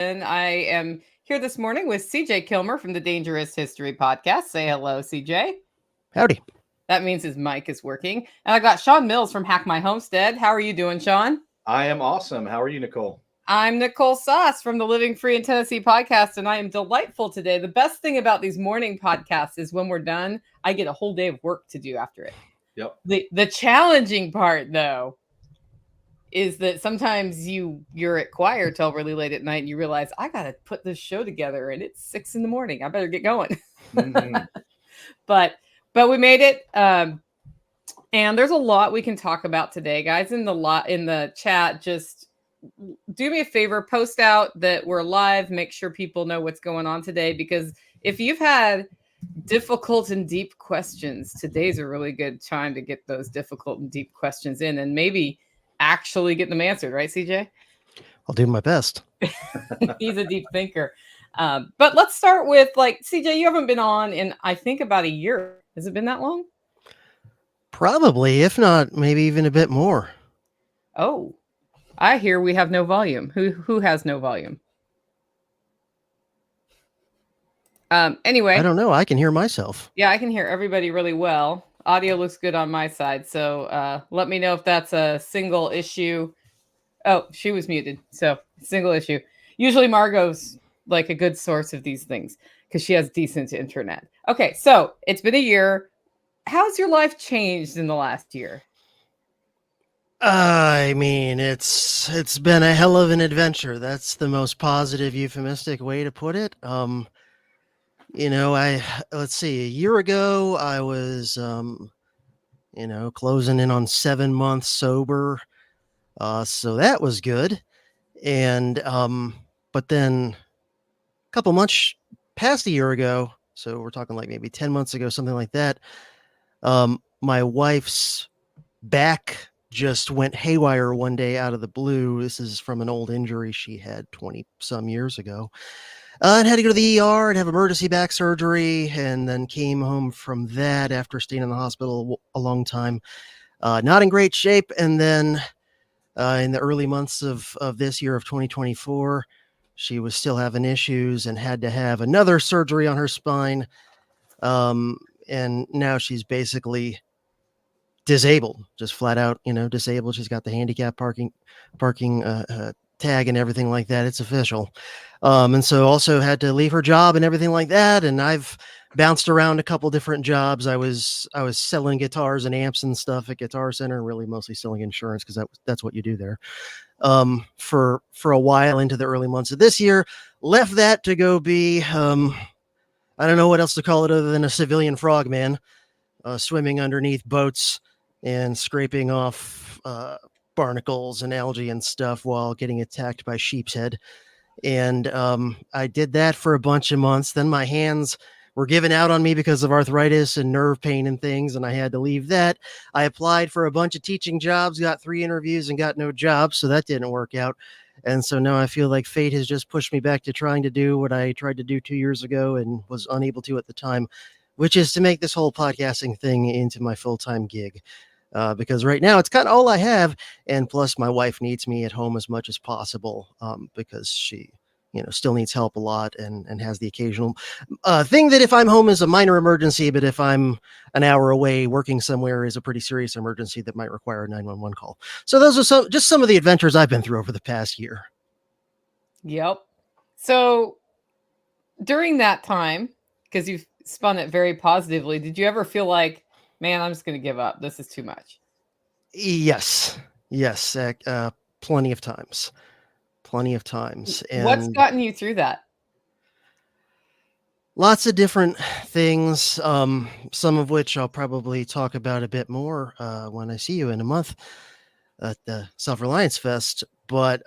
And I am here this morning with CJ Kilmer from the Dangerous History Podcast. Say hello, CJ. Howdy. That means his mic is working. And I got Sean Mills from Hack My Homestead. How are you doing, Sean? I am awesome. How are you, Nicole? I'm Nicole Sauce from the Living Free in Tennessee podcast, and I am delightful today. The best thing about these morning podcasts is when we're done, I get a whole day of work to do after it. Yep. The challenging part, though, is that sometimes you're at choir till really late at night and you realize I gotta put this show together and it's 6 a.m. I better get going. Mm-hmm. but we made it. And there's a lot we can talk about today, guys. In the chat, just do me a favor, post out that we're live, make sure people know what's going on today, because if you've had difficult and deep questions, today's a really good time to get those difficult and deep questions in and maybe actually get them answered, right, CJ? I'll do my best. He's a deep thinker. But let's start with, CJ, you haven't been on in, I think, about a year. Has it been that long? Probably, if not, maybe even a bit more. Oh, I hear we have no volume. Who has no volume? Anyway. I don't know. I can hear myself. Yeah, I can hear everybody really well. Audio looks good on my side. So let me know if that's a single issue. Oh, she was muted. So single issue. Usually Margot's like a good source of these things because she has decent internet. Okay, so it's been a year. How's your life changed in the last year? I mean, it's been a hell of an adventure. That's the most positive, euphemistic way to put it. Let's see, a year ago, I was, closing in on 7 months sober. So that was good. And, but then a couple months past a year ago, so we're talking like maybe 10 months ago, something like that. My wife's back just went haywire one day out of the blue. This is from an old injury she had 20 some years ago. And had to go to the ER and have emergency back surgery, and then came home from that after staying in the hospital a long time. Not in great shape. And then in the early months of this year of 2024, she was still having issues and had to have another surgery on her spine. And now she's basically disabled, just flat out, disabled. She's got the handicap parking tag and everything like that. It's official. And so also had to leave her job and everything like that. And I've bounced around a couple different jobs. I was selling guitars and amps and stuff at Guitar Center, really mostly selling insurance because that's what you do there. For a while into the early months of this year, left that to go be, I don't know what else to call it other than a civilian frogman, swimming underneath boats and scraping off barnacles and algae and stuff while getting attacked by sheep's head. And I did that for a bunch of months. Then my hands were giving out on me because of arthritis and nerve pain and things, and I had to leave that. I applied for a bunch of teaching jobs, got 3 interviews and got no job, so that didn't work out. And so now I feel like fate has just pushed me back to trying to do what I tried to do 2 years ago and was unable to at the time, which is to make this whole podcasting thing into my full-time gig. Because right now it's kind of all I have. And plus my wife needs me at home as much as possible because she, still needs help a lot and has the occasional thing that if I'm home is a minor emergency, but if I'm an hour away working somewhere is a pretty serious emergency that might require a 911 call. So those are just some of the adventures I've been through over the past year. Yep. So during that time, because you've spun it very positively, did you ever feel like, man, I'm just going to give up. This is too much. Yes. Plenty of times. And what's gotten you through that? Lots of different things. Some of which I'll probably talk about a bit more when I see you in a month at the Self-Reliance Fest. But,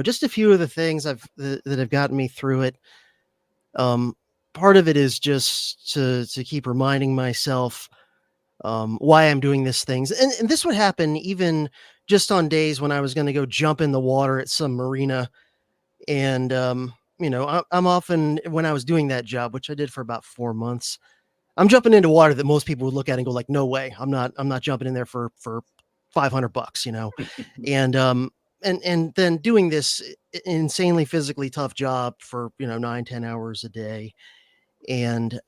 just a few of the things that have gotten me through it. Part of it is just to keep reminding myself why I'm doing these things. And this would happen even just on days when I was going to go jump in the water at some marina. And, I'm often, when I was doing that job, which I did for about 4 months, I'm jumping into water that most people would look at and go like, no way, I'm not jumping in there for $500, and then doing this insanely physically tough job for 9-10 hours a day, and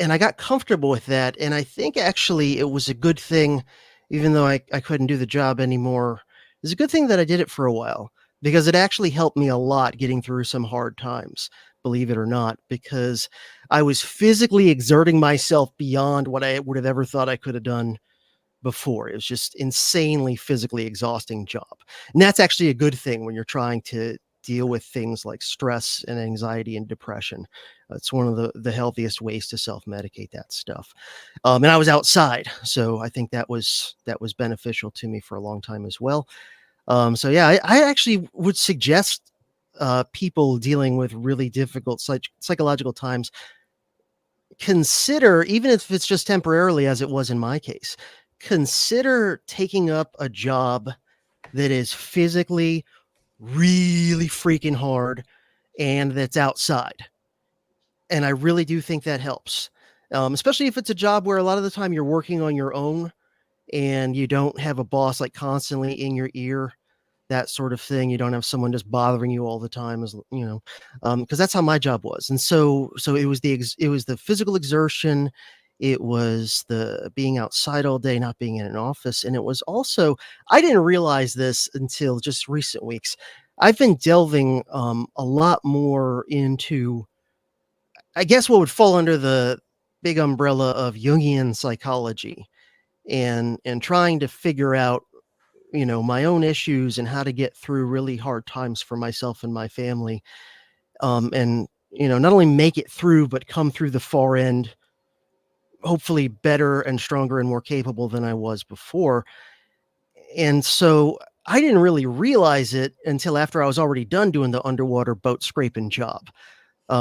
and I got comfortable with that. And I think actually it was a good thing, even though I couldn't do the job anymore. It's a good thing that I did it for a while, because it actually helped me a lot getting through some hard times, believe it or not, because I was physically exerting myself beyond what I would have ever thought I could have done before. It was just insanely physically exhausting job. And that's actually a good thing when you're trying to deal with things like stress and anxiety and depression. It's one of the healthiest ways to self-medicate that stuff. And I was outside, so I think that was beneficial to me for a long time as well. So yeah, I actually would suggest people dealing with really difficult psychological times, consider, even if it's just temporarily, as it was in my case, consider taking up a job that is physically really freaking hard and that's outside. And I really do think that helps, especially if it's a job where a lot of the time you're working on your own and you don't have a boss like constantly in your ear, that sort of thing. You don't have someone just bothering you all the time, as because that's how my job was. And so it was it was the physical exertion, it was the being outside all day, not being in an office, and it was also, I didn't realize this until just recent weeks. I've been delving a lot more into, I guess, what would fall under the big umbrella of Jungian psychology, and trying to figure out my own issues and how to get through really hard times for myself and my family, and not only make it through but come through the far end hopefully better and stronger and more capable than I was before. And so I didn't really realize it until after I was already done doing the underwater boat scraping job,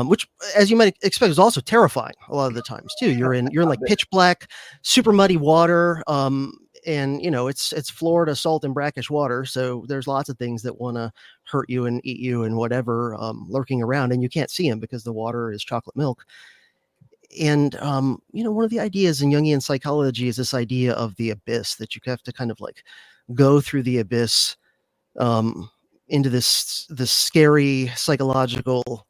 which, as you might expect, is also terrifying a lot of the times too. You're in like pitch black, super muddy water, and it's Florida salt and brackish water, so there's lots of things that want to hurt you and eat you and whatever, lurking around, and you can't see them because the water is chocolate milk. And one of the ideas in Jungian psychology is this idea of the abyss, that you have to kind of like go through the abyss, um, into this scary psychological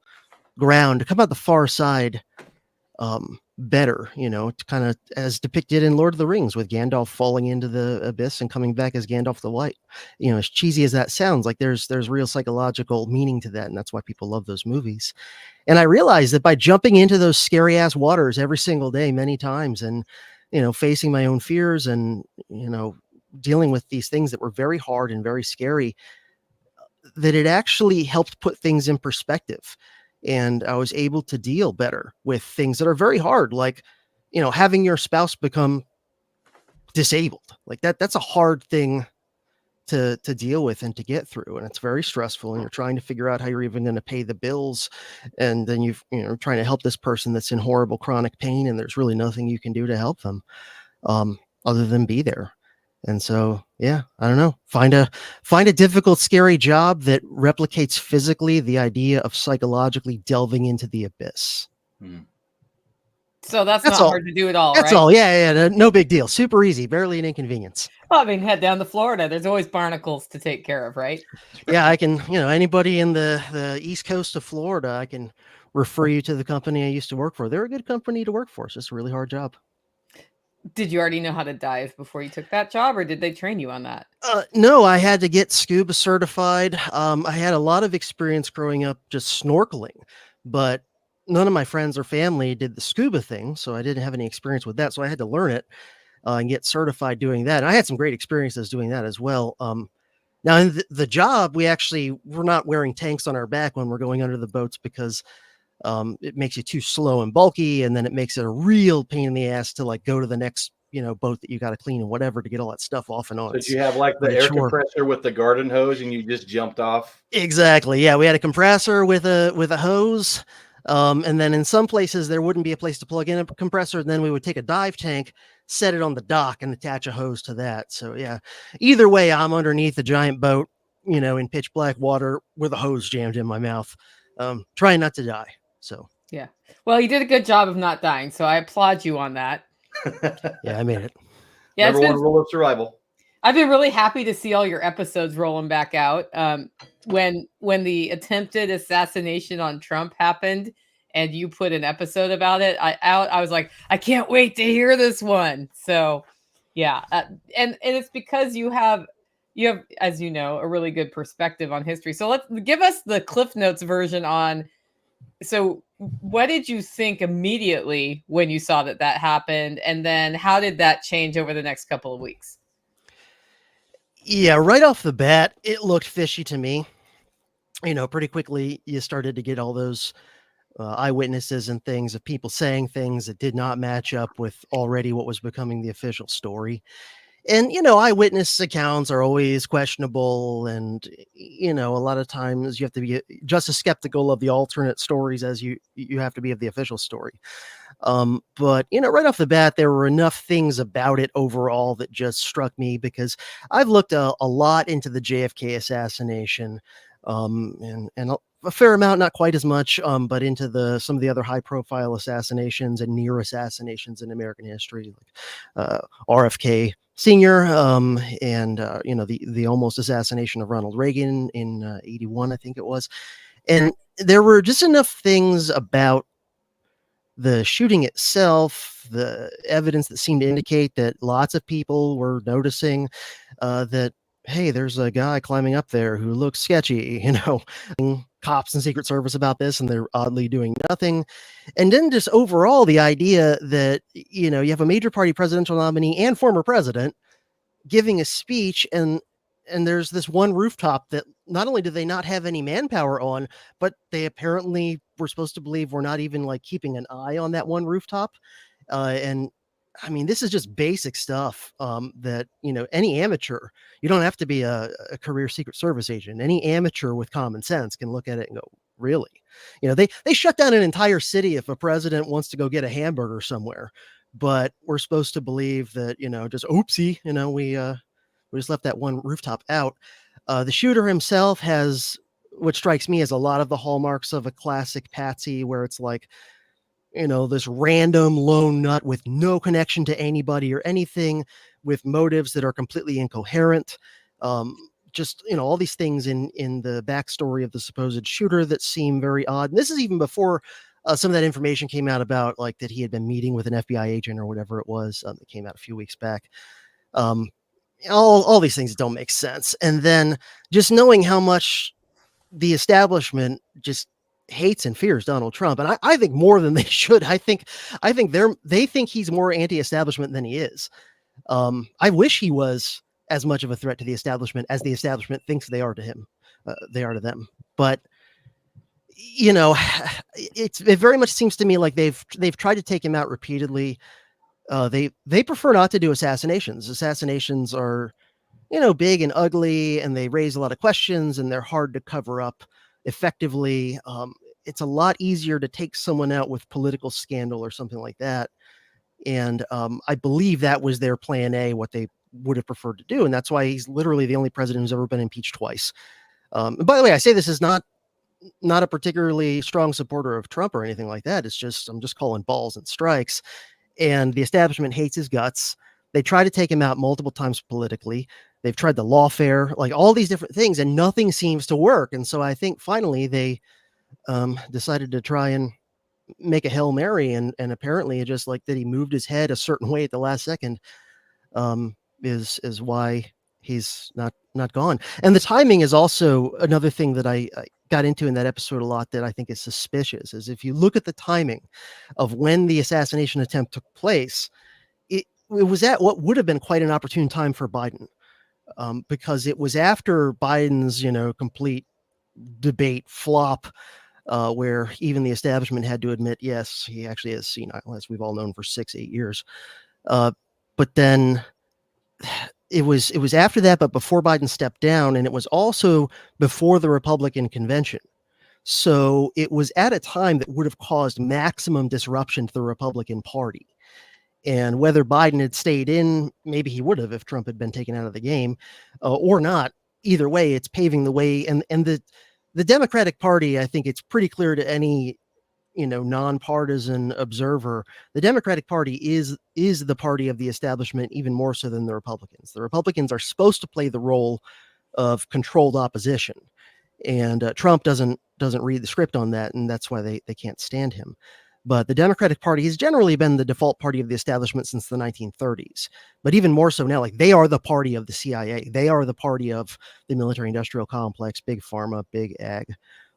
ground to come out the far side, better, to kind of as depicted in Lord of the Rings, with Gandalf falling into the abyss and coming back as Gandalf the White. As cheesy as that sounds, like there's real psychological meaning to that, and that's why people love those movies. And I realized that by jumping into those scary ass waters every single day, many times, and facing my own fears, and dealing with these things that were very hard and very scary, that it actually helped put things in perspective. And I was able to deal better with things that are very hard, like, having your spouse become disabled. Like that's a hard thing to deal with and to get through. And it's very stressful. And you're trying to figure out how you're even going to pay the bills. And then trying to help this person that's in horrible chronic pain, and there's really nothing you can do to help them, other than be there. And so, yeah, I don't know, find a difficult, scary job that replicates physically the idea of psychologically delving into the abyss. So that's That's not all. hard to do at all, That's right? all. Yeah. No big deal. Super easy. Barely an inconvenience. Well, I mean, head down to Florida. There's always barnacles to take care of, right? Yeah, I can, anybody in the East Coast of Florida, I can refer you to the company I used to work for. They're a good company to work for. It's just a really hard job. Did you already know how to dive before you took that job, or did they train you on that? No, I had to get scuba certified. I had a lot of experience growing up just snorkeling, but none of my friends or family did the scuba thing, so I didn't have any experience with that. So I had to learn it, and get certified doing that. And I had some great experiences doing that as well. Now, in the job, we're not wearing tanks on our back when we're going under the boats, because it makes you too slow and bulky, and then it makes it a real pain in the ass to like go to the next boat that you got to clean and whatever to get all that stuff off and on. So did you have like the air compressor with the garden hose and you just jumped off? Exactly. Yeah, we had a compressor with a hose. And then in some places there wouldn't be a place to plug in a compressor, and then we would take a dive tank, set it on the dock, and attach a hose to that. So yeah, either way, I'm underneath a giant boat, in pitch black water with a hose jammed in my mouth, trying not to die. So yeah, well, you did a good job of not dying, so I applaud you on that. yeah, I made it. Yeah, Number one rule of survival. I've been really happy to see all your episodes rolling back out. When the attempted assassination on Trump happened, and you put an episode about it I was like, I can't wait to hear this one. So, yeah, and it's because you have, as you know, a really good perspective on history. So let's give us the Cliff Notes version on. So, what did you think immediately when you saw that happened, and then how did that change over the next couple of weeks? Yeah, right off the bat, it looked fishy to me. Pretty quickly, you started to get all those eyewitnesses and things of people saying things that did not match up with already what was becoming the official story. And, eyewitness accounts are always questionable. And, a lot of times you have to be just as skeptical of the alternate stories as you have to be of the official story. But, right off the bat, there were enough things about it overall that just struck me because I've looked a lot into the JFK assassination, and a fair amount, not quite as much, but into some of the other high profile assassinations and near assassinations in American history, like RFK Senior, and the almost assassination of Ronald Reagan in '81, I think it was. And there were just enough things about the shooting itself, the evidence that seemed to indicate that lots of people were noticing that, hey, there's a guy climbing up there who looks sketchy, cops and Secret Service about this, and they're oddly doing nothing. And then just overall, the idea that, you have a major party presidential nominee and former president giving a speech, and there's this one rooftop that not only do they not have any manpower on, but they apparently were supposed to believe we're not even like keeping an eye on that one rooftop. And I mean, this is just basic stuff that, any amateur, you don't have to be a career Secret Service agent. Any amateur with common sense can look at it and go, really? They shut down an entire city if a president wants to go get a hamburger somewhere. But we're supposed to believe that, just oopsie, we just left that one rooftop out. The shooter himself has what strikes me as a lot of the hallmarks of a classic patsy, where it's like, this random lone nut with no connection to anybody or anything, with motives that are completely incoherent. Just, all these things in the backstory of the supposed shooter that seem very odd. And this is even before some of that information came out about like that he had been meeting with an FBI agent or whatever it was that came out a few weeks back. All these things don't make sense. And then just knowing how much the establishment just hates and fears Donald Trump, and I think more than they should. I think they think he's more anti-establishment than he is. I wish he was as much of a threat to the establishment as the establishment thinks they are to him. They are to them. But it very much seems to me like they've tried to take him out repeatedly. They prefer not to do assassinations. Assassinations are, big and ugly, and they raise a lot of questions, and they're hard to cover up effectively. It's a lot easier to take someone out with political scandal or something like that. And I believe that was their plan A, what they would have preferred to do. And that's why he's literally the only president who's ever been impeached twice. And by the way, I say this is not a particularly strong supporter of Trump or anything like that. It's just, I'm just calling balls and strikes. And the establishment hates his guts. They try to take him out multiple times politically. They've tried the lawfare, like all these different things, and nothing seems to work. And so I think finally they decided to try and make a Hail Mary. And apparently it just like that he moved his head a certain way at the last second is why he's not gone. And the timing is also another thing that I got into in that episode a lot that I think is suspicious, is if you look at the timing of when the assassination attempt took place, it was at what would have been quite an opportune time for Biden, because it was after Biden's, complete debate flop, where even the establishment had to admit, yes, he actually is senile, as we've all known for 6-8 years. But then it was after that, but before Biden stepped down, and it was also before the Republican convention. So it was at a time that would have caused maximum disruption to the Republican Party. And whether Biden had stayed in, maybe he would have if Trump had been taken out of the game, or not. Either way, it's paving the way. And the Democratic Party, I think it's pretty clear to any nonpartisan observer, the Democratic Party is the party of the establishment even more so than the Republicans. The Republicans are supposed to play the role of controlled opposition, and Trump doesn't read the script on that, and that's why they can't stand him. But the Democratic Party has generally been the default party of the establishment since the 1930s. But even more so now, like, they are the party of the CIA. They are the party of the military-industrial complex, big pharma, big ag,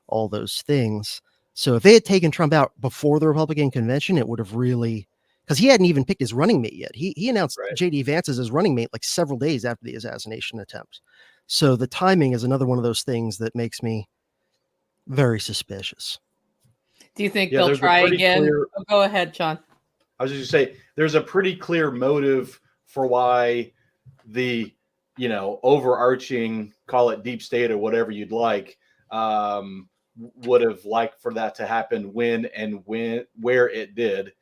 all those things. So if they had taken Trump out before the Republican convention, it would have really, because he hadn't even picked his running mate yet. He announced J.D. Vance as his running mate like several days after the assassination attempt. So the timing is another one of those things that makes me very suspicious. Do you think they'll try again? Go ahead, Sean. I was just going to say, there's a pretty clear motive for why the, overarching, call it deep state or whatever you'd like, would have liked for that to happen where it did.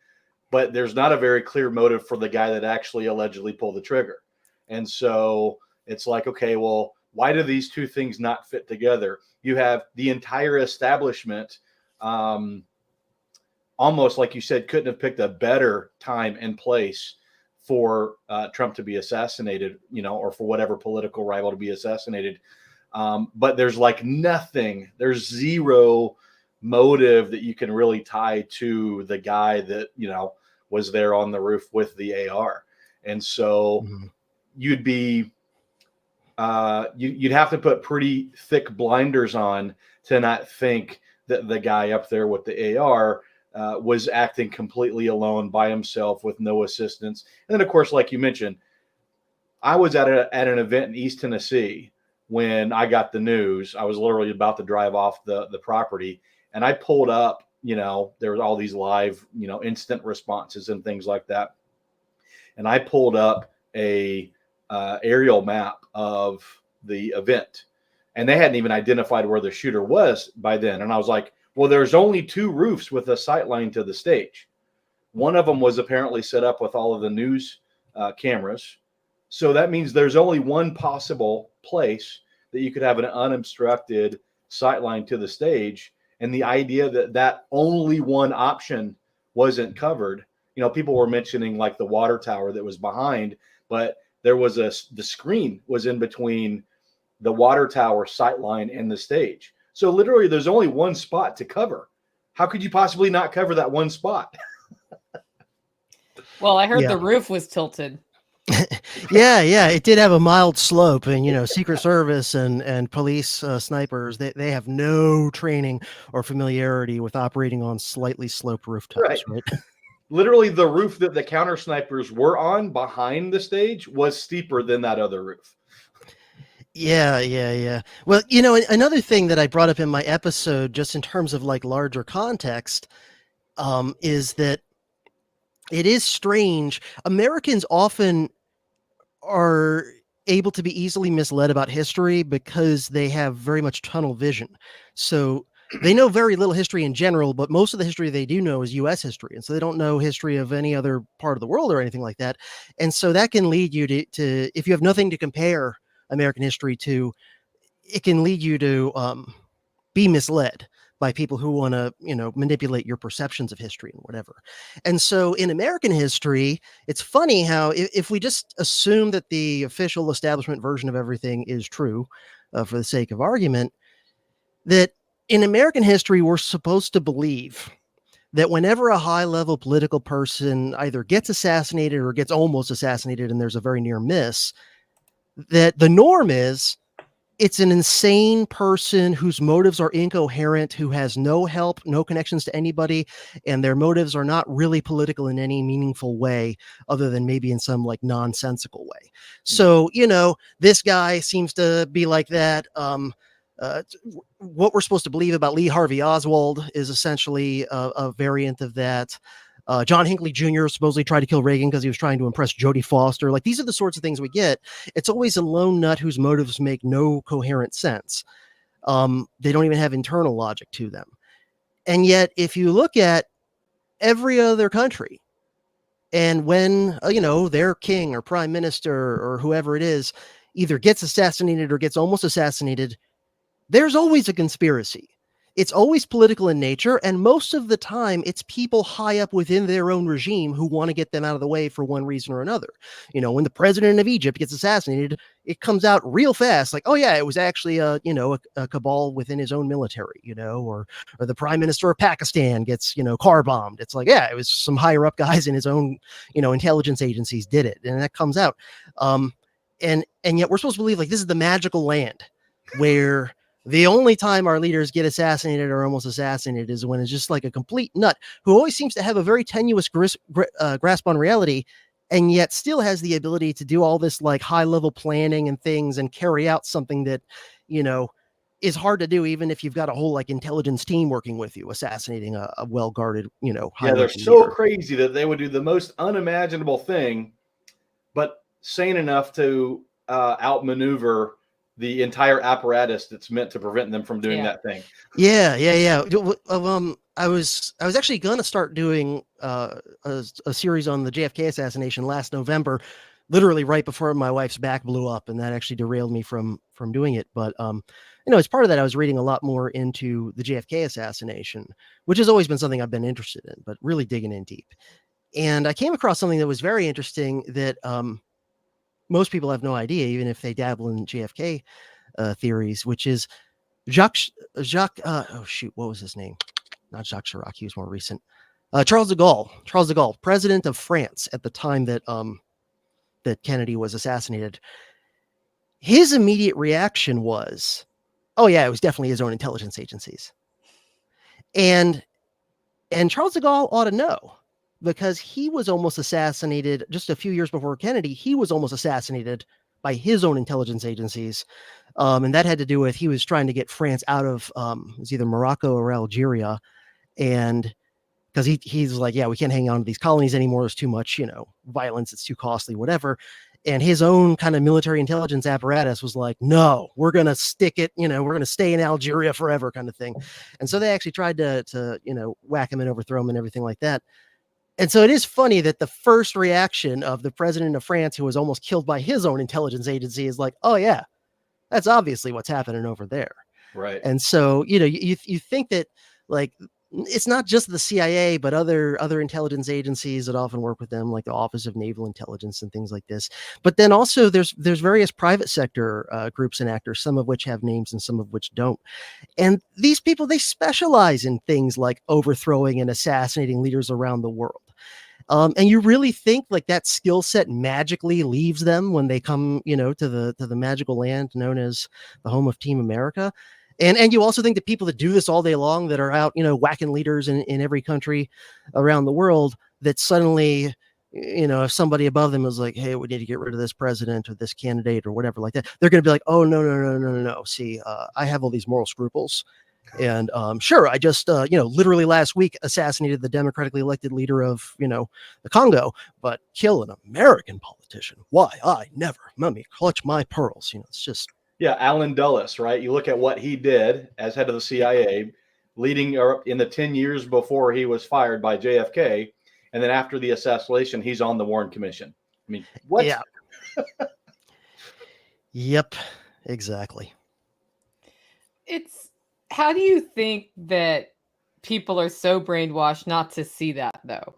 But there's not a very clear motive for the guy that actually allegedly pulled the trigger. And so it's like, okay, well, why do these two things not fit together? You have the entire establishment, almost like you said, couldn't have picked a better time and place for Trump to be assassinated, or for whatever political rival to be assassinated. But there's like nothing, there's zero motive that you can really tie to the guy that, was there on the roof with the AR. And so you'd be, you'd have to put pretty thick blinders on to not think that the guy up there with the AR was acting completely alone by himself with no assistance. And then, of course, like you mentioned, I was at an event in East Tennessee when I got the news. I was literally about to drive off the property, and I pulled up, there was all these live, instant responses and things like that. And I pulled up a aerial map of the event, and they hadn't even identified where the shooter was by then. And I was like, well, there's only two roofs with a sight line to the stage. One of them was apparently set up with all of the news cameras. So that means there's only one possible place that you could have an unobstructed sight line to the stage. And the idea that only one option wasn't covered, people were mentioning like the water tower that was behind, but there was the screen was in between the water tower sight line and the stage. So literally there's only one spot to cover. How could you possibly not cover that one spot? Well, I heard the roof was tilted. Yeah, it did have a mild slope, and Secret Service and police snipers, they have no training or familiarity with operating on slightly sloped rooftops, right? Literally the roof that the counter snipers were on behind the stage was steeper than that other roof. Yeah. Well, another thing that I brought up in my episode, just in terms of like larger context, is that it is strange. Americans often are able to be easily misled about history because they have very much tunnel vision. So they know very little history in general, but most of the history they do know is U.S. history. And so they don't know history of any other part of the world or anything like that. And so that can lead you to if you have nothing to compare American history to, it can lead you to be misled by people who want to, manipulate your perceptions of history and whatever. And so in American history, it's funny how if we just assume that the official establishment version of everything is true, for the sake of argument, that in American history, we're supposed to believe that whenever a high-level political person either gets assassinated or gets almost assassinated, and there's a very near miss, that the norm is it's an insane person whose motives are incoherent, who has no help, no connections to anybody, and their motives are not really political in any meaningful way, other than maybe in some like nonsensical way. So, this guy seems to be like that. What we're supposed to believe about Lee Harvey Oswald is essentially a variant of that. John Hinckley Jr. supposedly tried to kill Reagan because he was trying to impress Jodie Foster. Like, these are the sorts of things we get. It's always a lone nut whose motives make no coherent sense. They don't even have internal logic to them. And yet, if you look at every other country, and when, their king or prime minister or whoever it is either gets assassinated or gets almost assassinated, there's always a conspiracy. it's always political in nature, and most of the time it's people high up within their own regime who want to get them out of the way for one reason or another. When the president of Egypt gets assassinated, it comes out real fast, like, oh yeah, it was actually a cabal within his own military, or the prime minister of Pakistan gets car bombed. It's like, yeah, it was some higher up guys in his own intelligence agencies did it, and that comes out. And yet we're supposed to believe like this is the magical land where the only time our leaders get assassinated or almost assassinated is when it's just like a complete nut who always seems to have a very tenuous grasp on reality, and yet still has the ability to do all this like high level planning and things and carry out something that, is hard to do, even if you've got a whole like intelligence team working with you, assassinating a well guarded, yeah, they're so crazy that they would do the most unimaginable thing, but sane enough to outmaneuver the entire apparatus that's meant to prevent them from doing that thing. Yeah. I was actually going to start doing a series on the JFK assassination last November, literally right before my wife's back blew up, and that actually derailed me from doing it. But as part of that, I was reading a lot more into the JFK assassination, which has always been something I've been interested in, but really digging in deep. And I came across something that was very interesting that most people have no idea, even if they dabble in JFK theories, which is Jacques. What was his name? Not Jacques Chirac. He was more recent. Charles de Gaulle, president of France at the time that that Kennedy was assassinated. His immediate reaction was, "Oh yeah, it was definitely his own intelligence agencies." And Charles de Gaulle ought to know, because he was almost assassinated just a few years before Kennedy. He was almost assassinated by his own intelligence agencies. And that had to do with, he was trying to get France out of, it was either Morocco or Algeria. And because he's like, yeah, we can't hang on to these colonies anymore. There's too much, violence. It's too costly, whatever. And his own kind of military intelligence apparatus was like, no, we're going to stick it, we're going to stay in Algeria forever kind of thing. And so they actually tried to whack him and overthrow him and everything like that. And so it is funny that the first reaction of the president of France, who was almost killed by his own intelligence agency, is like, oh yeah, that's obviously what's happening over there. Right. And so, you think that like, it's not just the CIA, but other intelligence agencies that often work with them, like the Office of Naval Intelligence and things like this. But then also there's various private sector groups and actors, some of which have names and some of which don't. And these people, they specialize in things like overthrowing and assassinating leaders around the world. And you really think like that skill set magically leaves them when they come, to the magical land known as the home of Team America? And you also think that people that do this all day long, that are out, whacking leaders in every country around the world, that suddenly, if somebody above them is like, hey, we need to get rid of this president or this candidate or whatever like that, they're going to be like, oh, no. See, I have all these moral scruples. And sure, I just, literally last week assassinated the democratically elected leader of, the Congo, but kill an American politician. Why? I never. Let me clutch my pearls. It's just. Yeah, Alan Dulles, right? You look at what he did as head of the CIA, leading in the 10 years before he was fired by JFK, and then after the assassination, he's on the Warren Commission. I mean, what? Yeah. Yep, exactly. How do you think that people are so brainwashed not to see that, though?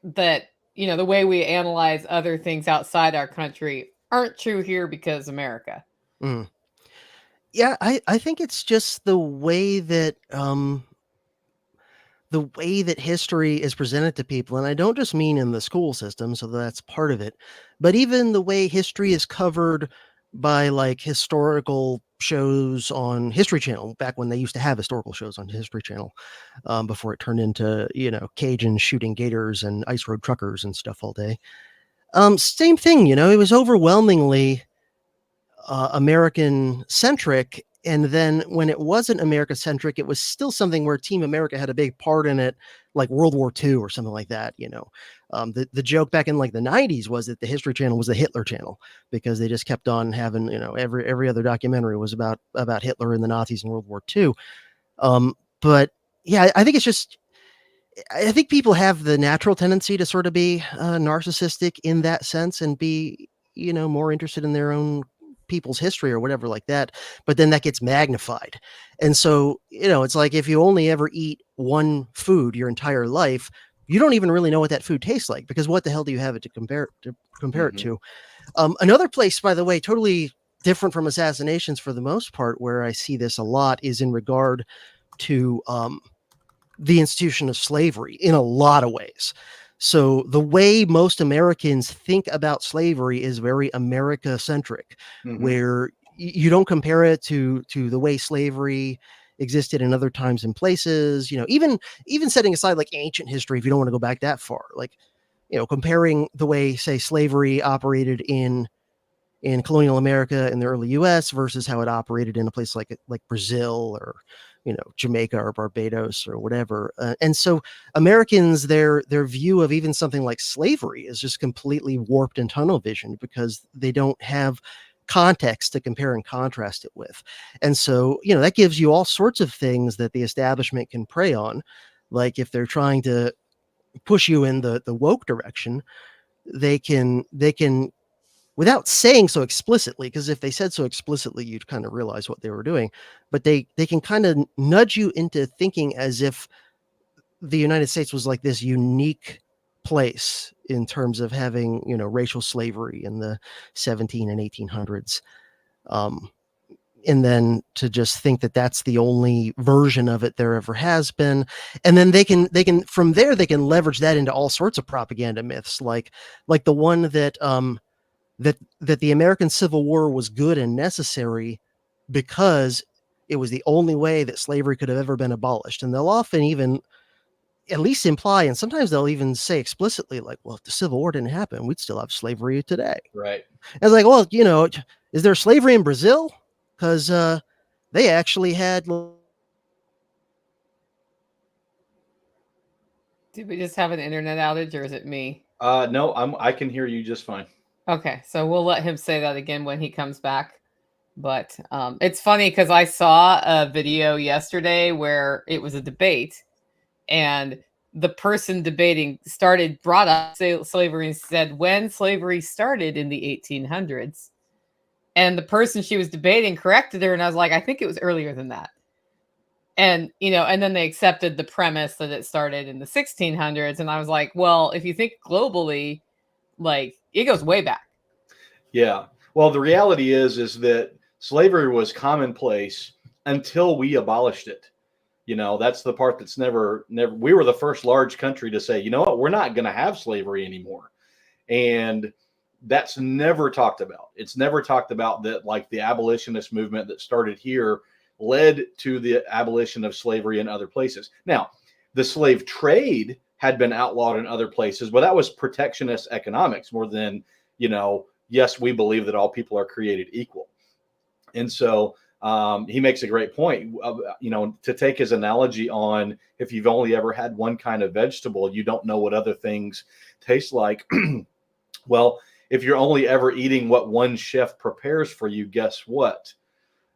That, the way we analyze other things outside our country aren't true here because America. Yeah, I think it's just the way that history is presented to people. And I don't just mean in the school system, so that's part of it, but even the way history is covered by like historical shows on History Channel, back when they used to have historical shows on History Channel, before it turned into, Cajuns shooting gators and ice road truckers and stuff all day. Same thing, it was overwhelmingly American centric. And then when it wasn't America centric, it was still something where Team America had a big part in it, like World War II or something like that. The joke back in like the 90s was that the History Channel was the Hitler channel, because they just kept on having, every other documentary was about Hitler and the Nazis in World War II. But yeah, I think people have the natural tendency to sort of be narcissistic in that sense, and be, more interested in their own people's history or whatever like that, but then that gets magnified. And so, it's like if you only ever eat one food your entire life, you don't even really know what that food tastes like, because what the hell do you have it to compare it to? Another place, by the way, totally different from assassinations for the most part, where I see this a lot is in regard to the institution of slavery in a lot of ways. So the way most Americans think about slavery is very America-centric, where you don't compare it to the way slavery existed in other times and places. Even setting aside like ancient history, if you don't want to go back that far, like comparing the way, say, slavery operated in colonial America in the early U.S. versus how it operated in a place like Brazil or Jamaica or Barbados or whatever. And so Americans, their view of even something like slavery is just completely warped and tunnel visioned, because they don't have context to compare and contrast it with. And so, that gives you all sorts of things that the establishment can prey on. Like if they're trying to push you in the woke direction, they can, without saying so explicitly, because if they said so explicitly, you'd kind of realize what they were doing, but they can kind of nudge you into thinking as if the United States was like this unique place in terms of having, racial slavery in the 17 and 1800s. And then to just think that that's the only version of it there ever has been. And then they can from there, they can leverage that into all sorts of propaganda myths, like the one that, that the American Civil War was good and necessary because it was the only way that slavery could have ever been abolished. And they'll often even at least imply, and sometimes they'll even say explicitly, like, well, if the Civil War didn't happen, we'd still have slavery today. Right. And it's like, well, is there slavery in Brazil? Because they actually had... Did we just have an internet outage, or is it me? No, I can hear you just fine. Okay, so we'll let him say that again when he comes back. But it's funny because I saw a video yesterday where it was a debate, and the person debating brought up slavery and said when slavery started in the 1800s. And the person she was debating corrected her, and I was like, I think it was earlier than that. And, and then they accepted the premise that it started in the 1600s. And I was like, well, if you think globally, like, it goes way back. Yeah. Well, the reality is that slavery was commonplace until we abolished it. That's the part that's never, we were the first large country to say, you know what, we're not going to have slavery anymore. And that's never talked about. It's never talked about that, like the abolitionist movement that started here led to the abolition of slavery in other places. Now, the slave trade had been outlawed in other places, but that was protectionist economics more than, yes, we believe that all people are created equal. And so he makes a great point, to take his analogy on, if you've only ever had one kind of vegetable, you don't know what other things taste like. Well, if you're only ever eating what one chef prepares for you, guess what?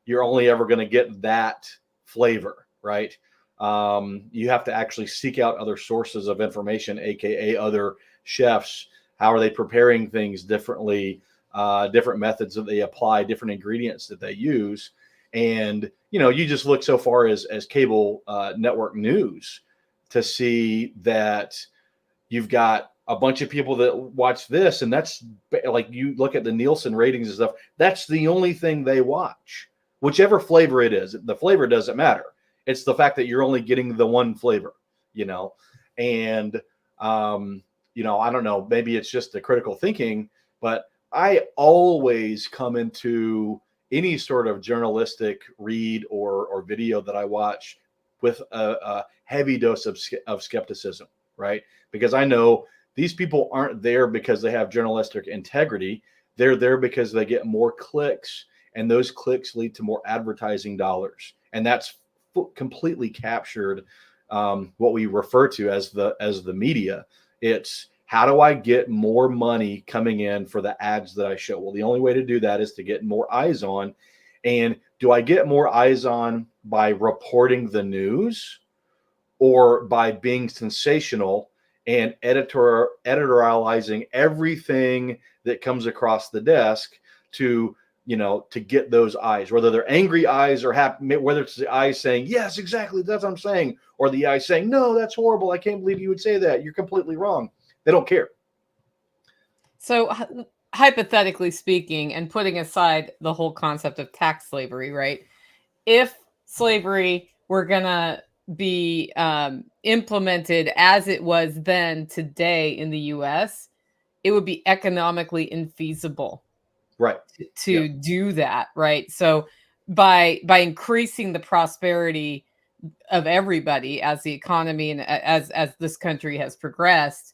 You're only ever going to get that flavor, right? You have to actually seek out other sources of information, aka other chefs. How are they preparing things differently? Different methods that they apply, different ingredients that they use. And, you just look so far as cable network news to see that you've got a bunch of people that watch this, and that's like, you look at the Nielsen ratings and stuff, that's the only thing they watch, whichever flavor it is. The flavor doesn't matter. It's the fact that you're only getting the one flavor, and, I don't know, maybe it's just the critical thinking, but I always come into any sort of journalistic read or video that I watch with a heavy dose of skepticism, right? Because I know these people aren't there because they have journalistic integrity. They're there because they get more clicks, and those clicks lead to more advertising dollars. And that's completely captured what we refer to as the media. It's, how do I get more money coming in for the ads that I show? Well, the only way to do that is to get more eyes on. And do I get more eyes on by reporting the news, or by being sensational and editorializing everything that comes across the desk to, to get those eyes, whether they're angry eyes or happy, whether it's the eyes saying, yes, exactly, that's what I'm saying, or the eyes saying, no, that's horrible, I can't believe you would say that, you're completely wrong. They don't care. So hypothetically speaking, and putting aside the whole concept of tax slavery, right? If slavery were going to be implemented as it was then today in the U.S., it would be economically infeasible, right, to do that, right? So by increasing the prosperity of everybody as the economy and as this country has progressed,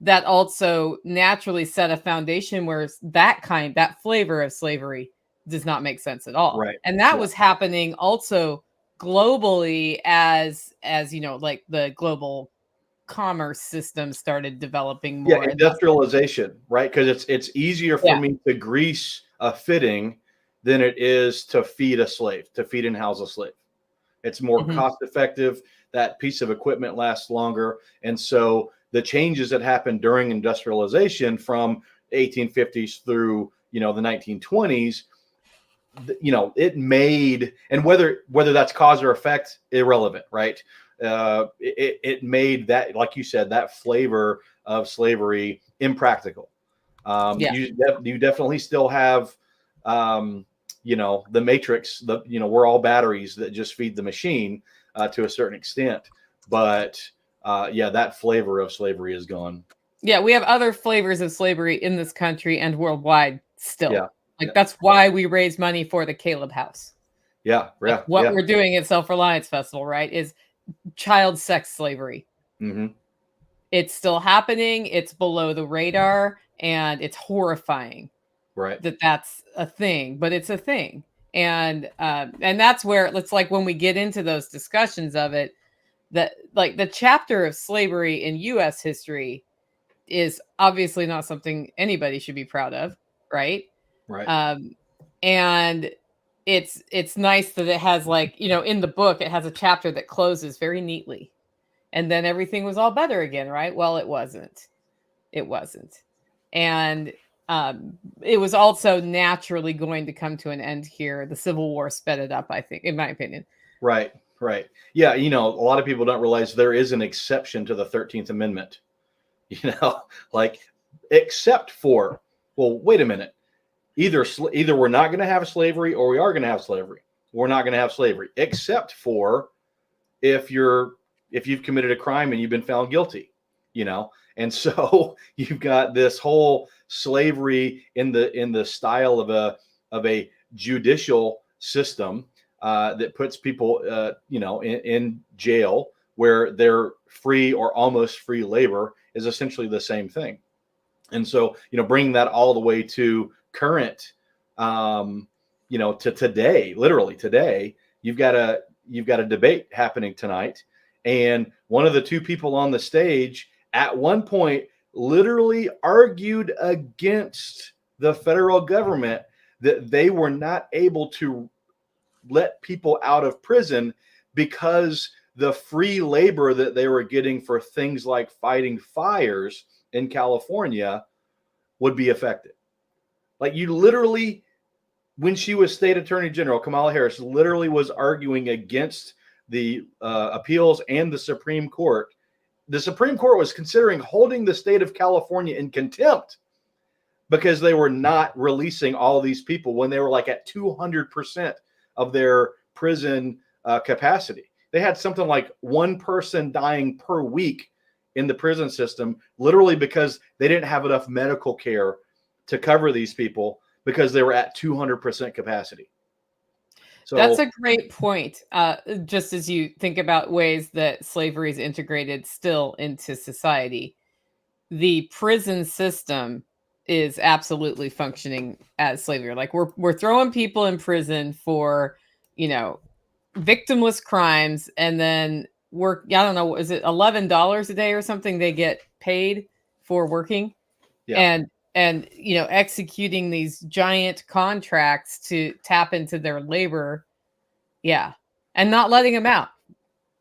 that also naturally set a foundation where that flavor of slavery does not make sense at all. Right. And that was happening also globally as like the global commerce system started developing more. Yeah, industrialization, right? Because it's easier for me to grease a fitting than it is to feed a slave, to feed and house a slave. It's more cost effective. That piece of equipment lasts longer. And so the changes that happened during industrialization from the 1850s through, the 1920s, it made, and whether that's cause or effect, irrelevant, right? It made that, like you said, that flavor of slavery impractical. You definitely still have, the matrix, we're all batteries that just feed the machine to a certain extent. But that flavor of slavery is gone. Yeah, we have other flavors of slavery in this country and worldwide still. Yeah. That's why we raise money for the Caleb House. What we're doing at Self-Reliance Festival, right, is child sex slavery. Mm-hmm. It's still happening. It's below the radar, and it's horrifying. Right. That's a thing, but it's a thing. And that's where it's like when we get into those discussions of it, that like the chapter of slavery in U.S. history is obviously not something anybody should be proud of, right? Right. And it's nice that it has, like, in the book, it has a chapter that closes very neatly, and then everything was all better again, right? Well, it wasn't. And it was also naturally going to come to an end here. The Civil War sped it up, I think, in my opinion. Right. Yeah, a lot of people don't realize there is an exception to the 13th Amendment. Like, except for, well, wait a minute. Either we're not going to have slavery or we are going to have slavery. We're not going to have slavery, except for if you've committed a crime and you've been found guilty, And so you've got this whole slavery in the style of a judicial system that puts people, in jail, where their free or almost free labor is essentially the same thing. And so, bringing that all the way to current, to today, literally today, you've got a debate happening tonight. And one of the two people on the stage at one point literally argued against the federal government that they were not able to let people out of prison because the free labor that they were getting for things like fighting fires in California would be affected. Like, you literally, when she was state attorney general, Kamala Harris literally was arguing against the appeals and the Supreme Court. The Supreme Court was considering holding the state of California in contempt because they were not releasing all of these people when they were like at 200% of their prison capacity. They had something like one person dying per week in the prison system, literally because they didn't have enough medical care to cover these people because they were at 200% capacity. So that's a great point. Just as you think about ways that slavery is integrated still into society, the prison system is absolutely functioning as slavery. Like, we're throwing people in prison for, victimless crimes, and then work. I don't know, is it $11 a day or something they get paid for working? Yeah. And executing these giant contracts to tap into their labor. Yeah. And not letting them out.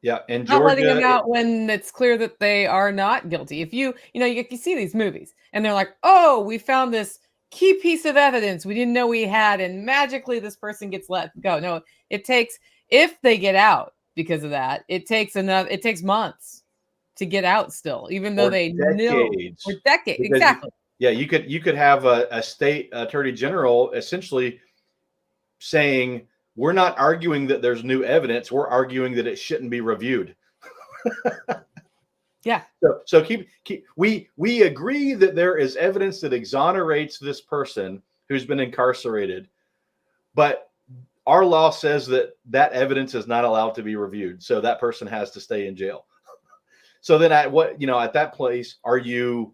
Yeah. And not Georgia, letting them out when it's clear that they are not guilty. If you see these movies and they're like, oh, we found this key piece of evidence we didn't know we had, and magically this person gets let go. No, it takes, if they get out because of that, it takes months to get out still, even though Or they know, decades. or decades. Because Exactly. Yeah, you could have a state attorney general essentially saying, we're not arguing that there's new evidence, we're arguing that it shouldn't be reviewed. Yeah. So we agree that there is evidence that exonerates this person who's been incarcerated, but our law says that evidence is not allowed to be reviewed, so that person has to stay in jail. So then at that place, are you,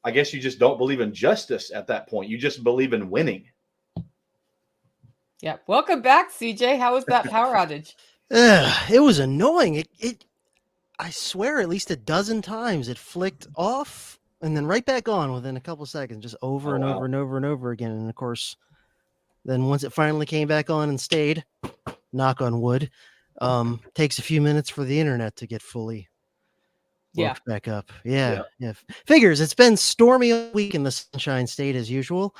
I guess you just don't believe in justice at that point. You just believe in winning. Yeah. Welcome back, CJ. How was that power outage? It was annoying. I swear at least a dozen times it flicked off and then right back on within a couple of seconds, just over and over and over and over again. And of course, then once it finally came back on and stayed, knock on wood, takes a few minutes for the internet to get fully woke back up. Yeah. Figures. It's been stormy all week in the Sunshine State as usual.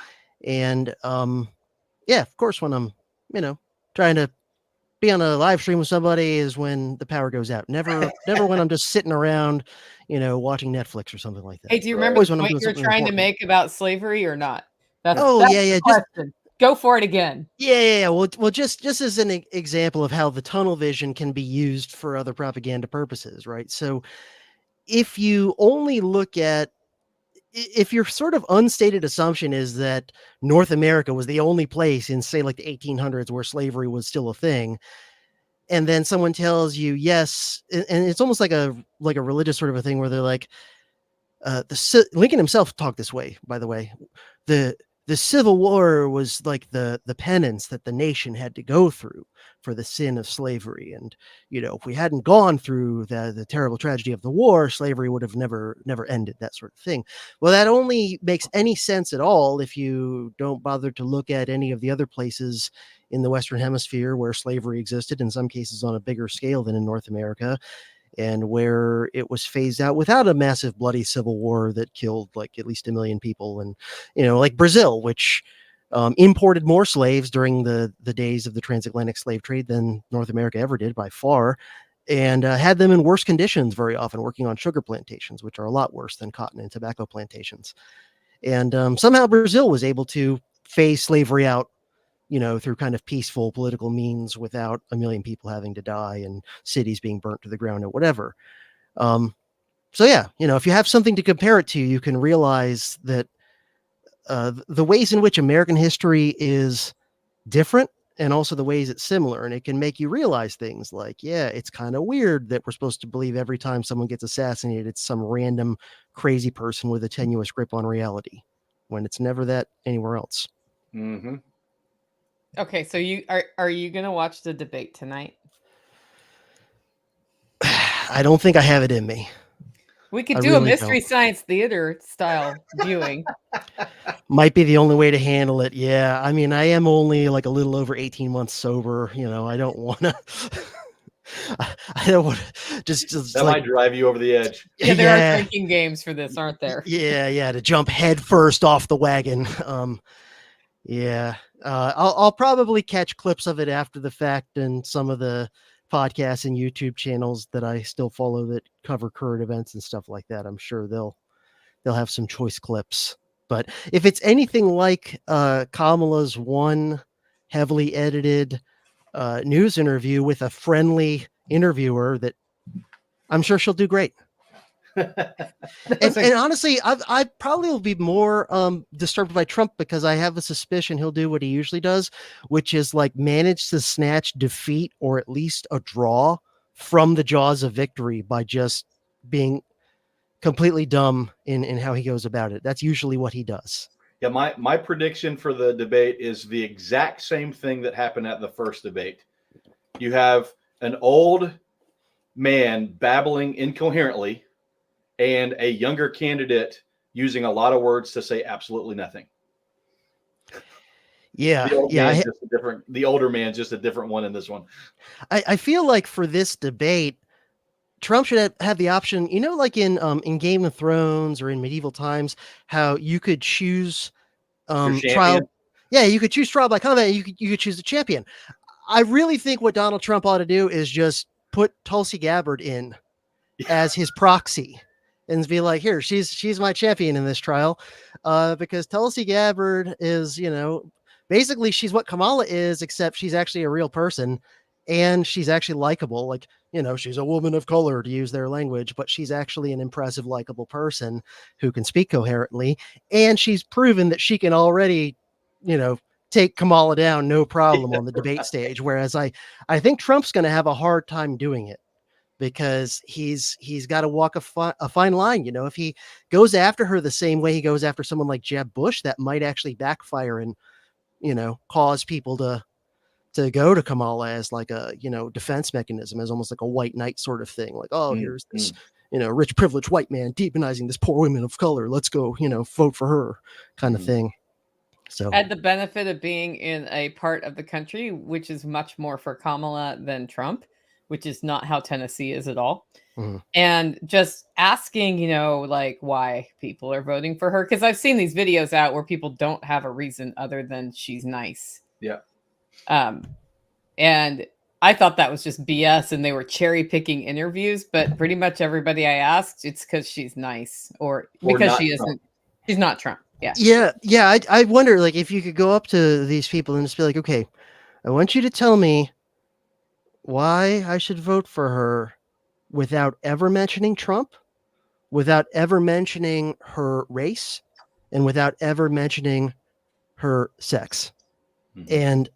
And yeah, of course, when I'm, trying to be on a live stream with somebody is when the power goes out. Never when I'm just sitting around, watching Netflix or something like that. Hey, do you remember the point you're trying to make about slavery or not? That's the question. Go for it again. Yeah. Well, just as an example of how the tunnel vision can be used for other propaganda purposes, right? So if you only look at, if your sort of unstated assumption is that North America was the only place in, say, like the 1800s where slavery was still a thing, and then someone tells you yes, and it's almost like a religious sort of a thing where they're like, Lincoln himself talked this way, by the way. The Civil War was like the penance that the nation had to go through for the sin of slavery. And, if we hadn't gone through the terrible tragedy of the war, slavery would have never ended, that sort of thing. Well, that only makes any sense at all if you don't bother to look at any of the other places in the Western Hemisphere where slavery existed, in some cases on a bigger scale than in North America, and where it was phased out without a massive bloody civil war that killed like at least 1 million people. And, like Brazil, which imported more slaves during the days of the transatlantic slave trade than North America ever did by far, and had them in worse conditions very often, working on sugar plantations, which are a lot worse than cotton and tobacco plantations. And somehow Brazil was able to phase slavery out, through kind of peaceful political means without 1 million people having to die and cities being burnt to the ground or whatever. So yeah, if you have something to compare it to, you can realize that the ways in which American history is different and also the ways it's similar. And it can make you realize things like, yeah, it's kind of weird that we're supposed to believe every time someone gets assassinated, it's some random crazy person with a tenuous grip on reality, when it's never that anywhere else. Mm-hmm. Okay, so are you going to watch the debate tonight? I don't think I have it in me. We could do a Mystery Science Theater style viewing. Might be the only way to handle it. Yeah. I mean, I am only like a little over 18 months sober. I don't want to. I don't want to just that might drive you over the edge. Yeah, there are drinking games for this, aren't there? Yeah, to jump head first off the wagon. Yeah. I'll probably catch clips of it after the fact, and some of the podcasts and YouTube channels that I still follow that cover current events and stuff like that. I'm sure they'll have some choice clips. But if it's anything like Kamala's one heavily edited news interview with a friendly interviewer, that I'm sure she'll do great. and honestly, I probably will be more disturbed by Trump, because I have a suspicion he'll do what he usually does, which is like manage to snatch defeat or at least a draw from the jaws of victory by just being completely dumb in how he goes about it. That's usually what he does. Yeah, my prediction for the debate is the exact same thing that happened at the first debate. You have an old man babbling incoherently and a younger candidate using a lot of words to say absolutely nothing. Yeah. The older man's just a different one in this one. I feel like for this debate, Trump should have the option, like in Game of Thrones or in medieval times, how you could choose Your trial. champion? Yeah, you could choose trial by combat. You could choose a champion. I really think what Donald Trump ought to do is just put Tulsi Gabbard in as his proxy and be like, here, she's my champion in this trial. Because Tulsi Gabbard is, basically she's what Kamala is, except she's actually a real person and she's actually likable. Like, she's a woman of color, to use their language, but she's actually an impressive, likable person who can speak coherently. And she's proven that she can already, take Kamala down no problem on the debate stage. Whereas I think Trump's going to have a hard time doing it because he's got to walk a fine line. If he goes after her the same way he goes after someone like Jeb Bush, that might actually backfire and, cause people to go to Kamala as like a, defense mechanism, as almost like a white knight sort of thing. Like, oh, here's this, rich, privileged white man demonizing this poor woman of color. Let's go, vote for her kind of thing. So had the benefit of being in a part of the country which is much more for Kamala than Trump, which is not how Tennessee is at all. And just asking, like why people are voting for her. Because I've seen these videos out where people don't have a reason other than she's nice. Yeah. And I thought that was just BS and they were cherry picking interviews, but pretty much everybody I asked, it's because she's nice or because she isn't. She's not Trump. Yeah. Yeah. I wonder, like, if you could go up to these people and just be like, okay, I want you to tell me why I should vote for her without ever mentioning Trump, without ever mentioning her race, and without ever mentioning her sex. And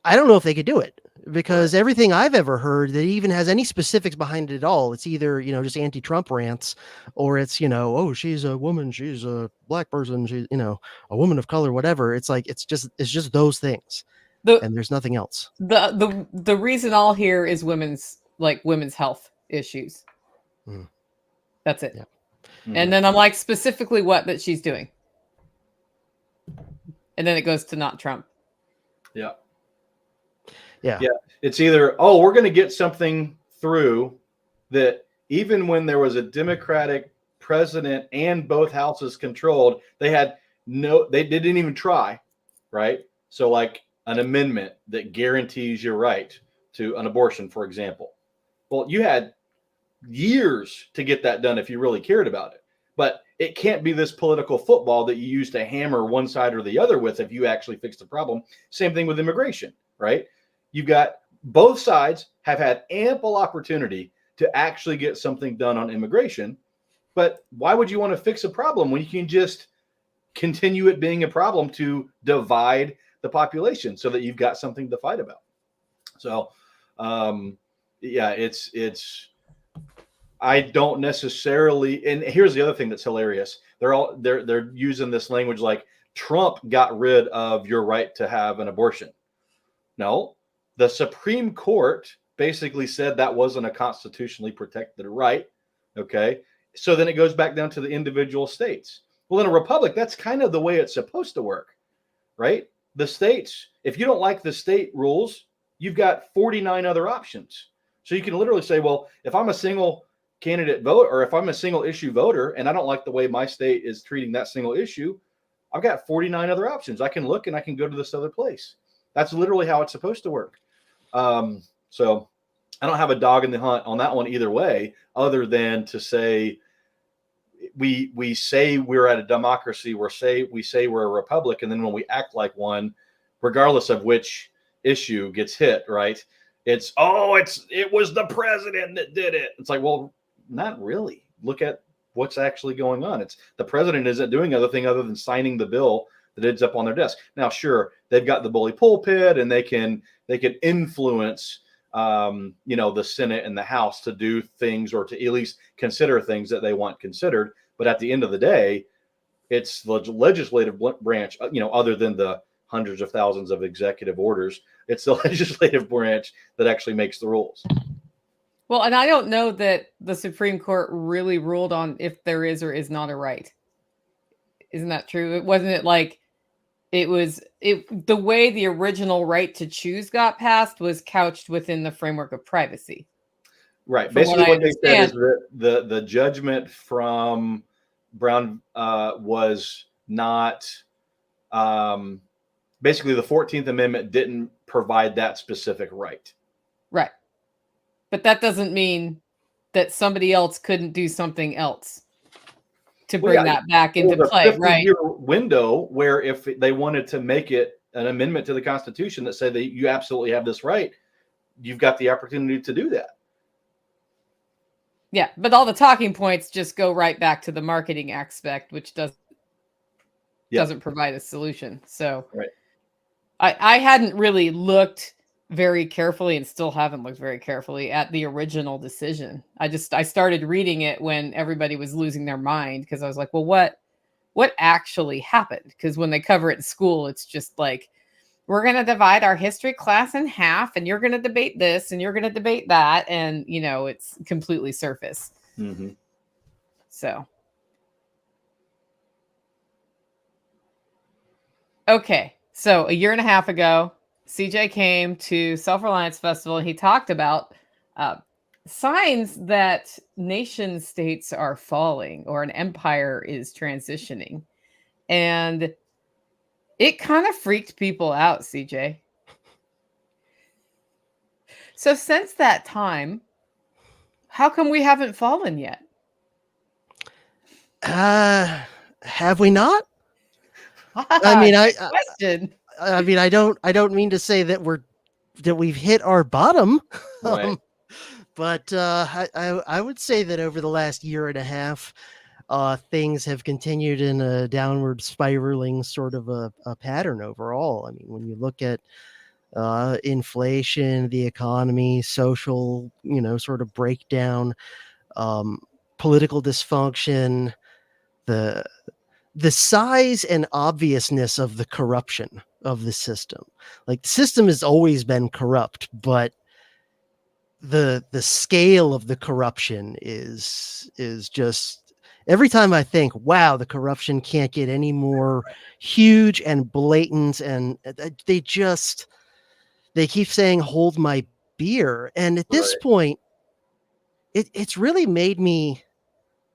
I don't know if they could do it because everything I've ever heard that even has any specifics behind it at all, it's either, just anti-Trump rants or it's, oh, she's a woman, she's a black person, she's, a woman of color, whatever. It's like, it's just those things. And there's nothing else. The reason I'll hear is women's health issues. That's it. Yeah. And then I'm like, specifically what that she's doing. And then it goes to not Trump. Yeah. Yeah. It's either, we're going to get something through that even when there was a Democratic president and both houses controlled, they didn't even try. Right. So like an amendment that guarantees your right to an abortion, for example. Well, you had years to get that done if you really cared about it. But it can't be this political football that you use to hammer one side or the other with if you actually fix the problem. Same thing with immigration, right? You've got both sides have had ample opportunity to actually get something done on immigration. But why would you want to fix a problem when you can just continue it being a problem to divide the population so that you've got something to fight about? So, I don't necessarily, and here's the other thing that's hilarious. They're using this language like Trump got rid of your right to have an abortion. No, the Supreme Court basically said that wasn't a constitutionally protected right. Okay. So then it goes back down to the individual states. Well, in a republic, that's kind of the way it's supposed to work, right? The states, if you don't like the state rules, you've got 49 other options. So you can literally say, well, if I'm a single candidate vote or if I'm a single issue voter and I don't like the way my state is treating that single issue, I've got 49 other options. I can look and I can go to this other place. That's literally how it's supposed to work. So I don't have a dog in the hunt on that one either way, other than to say we say we're at a democracy, we say we're a republic, and then when we act like one, regardless of which issue gets hit, right? It was the president that did it. It's like, well, not really. Look at what's actually going on. It's the president isn't doing anything other than signing the bill that ends up on their desk. Now, sure, they've got the bully pulpit and they can influence, the Senate and the House to do things or to at least consider things that they want considered. But at the end of the day, it's the legislative branch, other than the hundreds of thousands of executive orders, it's the legislative branch that actually makes the rules. Well, and I don't know that the Supreme Court really ruled on if there is or is not a right. Isn't that true? It wasn't it like the way the original right to choose got passed was couched within the framework of privacy. Right. Basically what they said is that the judgment from Brown was not basically the 14th Amendment didn't provide that specific right. Right. But that doesn't mean that somebody else couldn't do something else to bring that back into play, a 50 right? year window where if they wanted to make it an amendment to the Constitution that said that you absolutely have this right, you've got the opportunity to do that. Yeah, but all the talking points just go right back to the marketing aspect, which doesn't provide a solution. So right. I hadn't really looked very carefully and still haven't looked very carefully at the original decision. I started reading it when everybody was losing their mind because I was like, well, what actually happened? Because when they cover it in school, it's just like, we're going to divide our history class in half and you're going to debate this and you're going to debate that. And, it's completely surface. Mm-hmm. So. Okay. So a year and a half ago, CJ came to Self-Reliance Festival and he talked about signs that nation states are falling or an empire is transitioning. And it kind of freaked people out, CJ. So since that time, how come we haven't fallen yet? Have we not? I mean, question. I mean, I don't mean to say that we've hit our bottom, right. But I would say that over the last year and a half, things have continued in a downward spiraling sort of a pattern overall. I mean, when you look at inflation, the economy, social, sort of breakdown, political dysfunction, the size and obviousness of the corruption of the system. Like, the system has always been corrupt, but the scale of the corruption is just, every time I think, wow, the corruption can't get any more huge and blatant, and they keep saying, hold my beer. And at this point, it's really made me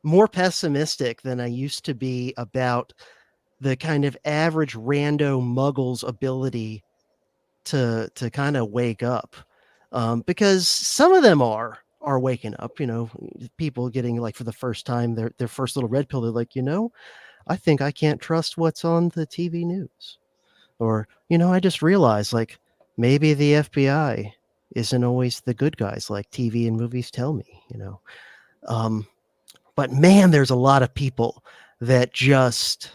more pessimistic than I used to be about the kind of average rando muggle's ability to kind of wake up. Because some of them are waking up, people getting, like, for the first time, their first little red pill. They're like, I think I can't trust what's on the TV news. Or, I just realized, like, maybe the FBI isn't always the good guys like TV and movies tell me, But man, there's a lot of people that just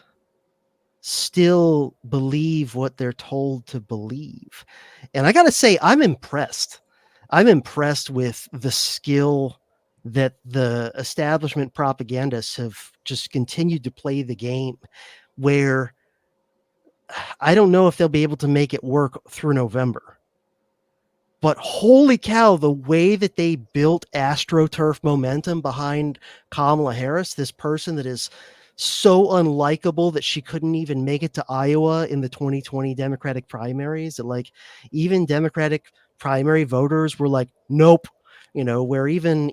still believe what they're told to believe. And I got to say, I'm impressed. I'm impressed with the skill that the establishment propagandists have just continued to play the game, where I don't know if they'll be able to make it work through November. But holy cow, the way that they built AstroTurf momentum behind Kamala Harris, this person that is so unlikable that she couldn't even make it to Iowa in the 2020 Democratic primaries, that, like, even Democratic primary voters were like, nope. Where even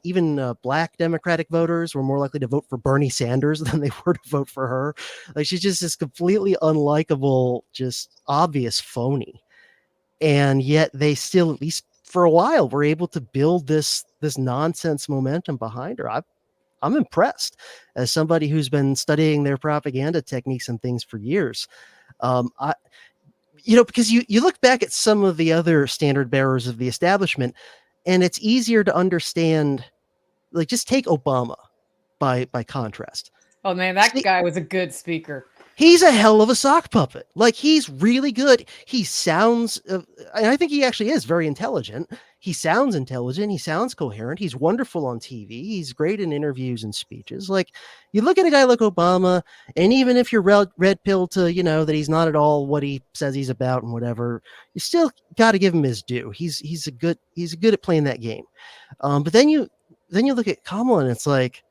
Black Democratic voters were more likely to vote for Bernie Sanders than they were to vote for her. Like, she's just this completely unlikable, just obvious phony. And yet they still, at least for a while, were able to build this nonsense momentum behind her. I'm impressed as somebody who's been studying their propaganda techniques and things for years. Because you look back at some of the other standard bearers of the establishment, and it's easier to understand. Like, just take Obama by contrast. Oh man, that guy was a good speaker. He's a hell of a sock puppet. Like, he's really good. He sounds, and I think he actually is very intelligent. He sounds intelligent. He sounds coherent. He's wonderful on TV. He's great in interviews and speeches. Like, you look at a guy like Obama, and even if you're red pill to, that he's not at all what he says he's about and whatever, you still got to give him his due. He's good at playing that game. But then you look at Kamala, and it's like,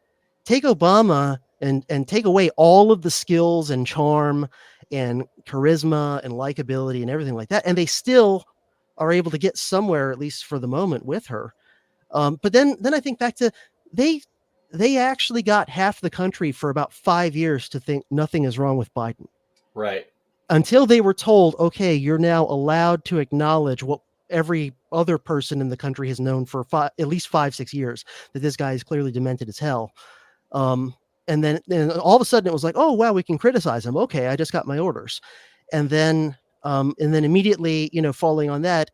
take Obama and take away all of the skills and charm and charisma and likability and everything like that, and they still are able to get somewhere, at least for the moment, with her. But then I think back to, they actually got half the country for about 5 years to think nothing is wrong with Biden. Right. until they were told, okay, you're now allowed to acknowledge what every other person in the country has known for at least 5-6 years, that this guy is clearly demented as hell. And then all of a sudden it was like, oh wow, we can criticize him. Okay, I just got my orders. And then immediately, falling on that,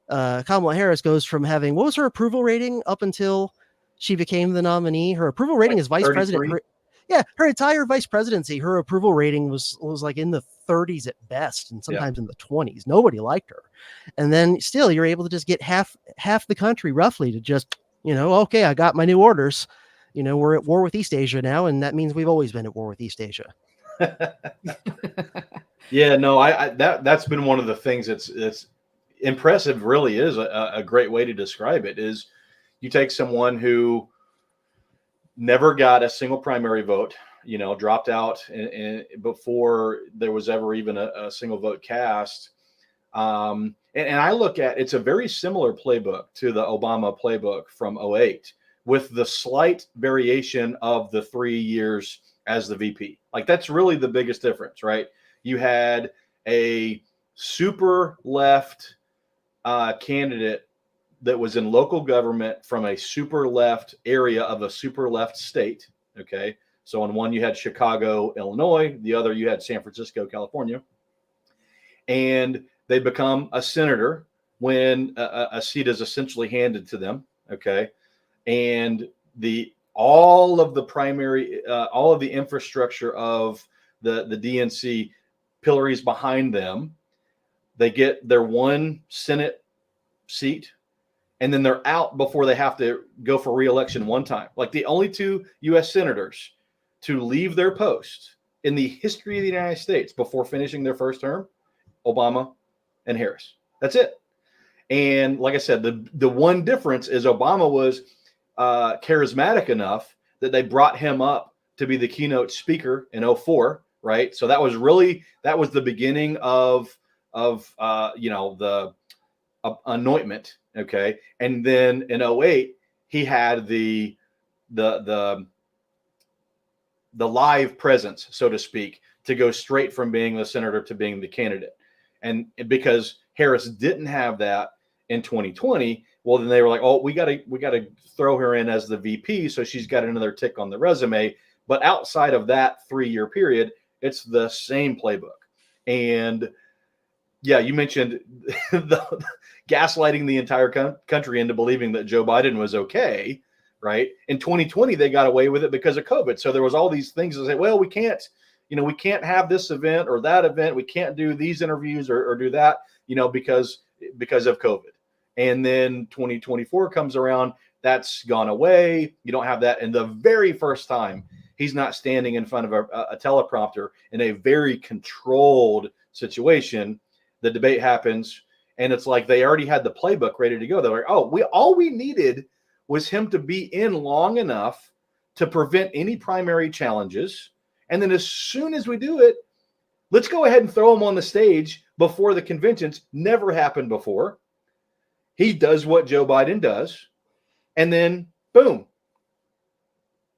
Kamala Harris goes from having, what was her approval rating up until she became the nominee? Her approval rating as vice president. Her entire vice presidency, her approval rating was like in the 30s at best, and sometimes in the 20s. Nobody liked her. And then still, you're able to just get half the country roughly to just, okay, I got my new orders. We're at war with East Asia now, and that means we've always been at war with East Asia. Yeah, no, that's been one of the things that's impressive. Really is a great way to describe it. Is you take someone who never got a single primary vote, dropped out before there was ever even a single vote cast. And I look at, it's a very similar playbook to the Obama playbook from 2008, with the slight variation of the 3 years as the VP. Like, that's really the biggest difference, right? You had a super left candidate that was in local government from a super left area of a super left state. Okay. So on one, you had Chicago, Illinois. The other, you had San Francisco, California. And they become a senator when a seat is essentially handed to them. Okay. And all of the infrastructure of the DNC pillories behind them. They get their one Senate seat, and then they're out before they have to go for re-election one time. Like, the only two U.S. senators to leave their post in the history of the United States before finishing their first term, Obama and Harris. That's it. And like I said, the one difference is Obama was charismatic enough that they brought him up to be the keynote speaker in 2004, right? So that was the beginning of the anointment. Okay. And then in 2008, he had the live presence, so to speak, to go straight from being the senator to being the candidate. And because Harris didn't have that in 2020, well, then they were like, oh, we got to throw her in as the VP, so she's got another tick on the resume. But outside of that 3-year period, it's the same playbook. And yeah, you mentioned the gaslighting the entire country into believing that Joe Biden was okay, right? In 2020, they got away with it because of COVID. So there was all these things that say, well, we can't have this event or that event. We can't do these interviews or do that, because of COVID. And then 2024 comes around, that's gone away. You don't have that. And the very first time, he's not standing in front of a teleprompter in a very controlled situation. The debate happens, and it's like they already had the playbook ready to go. They're like, oh, all we needed was him to be in long enough to prevent any primary challenges. And then as soon as we do it, let's go ahead and throw him on the stage before the conventions. Never happened before. He does what Joe Biden does, and then boom,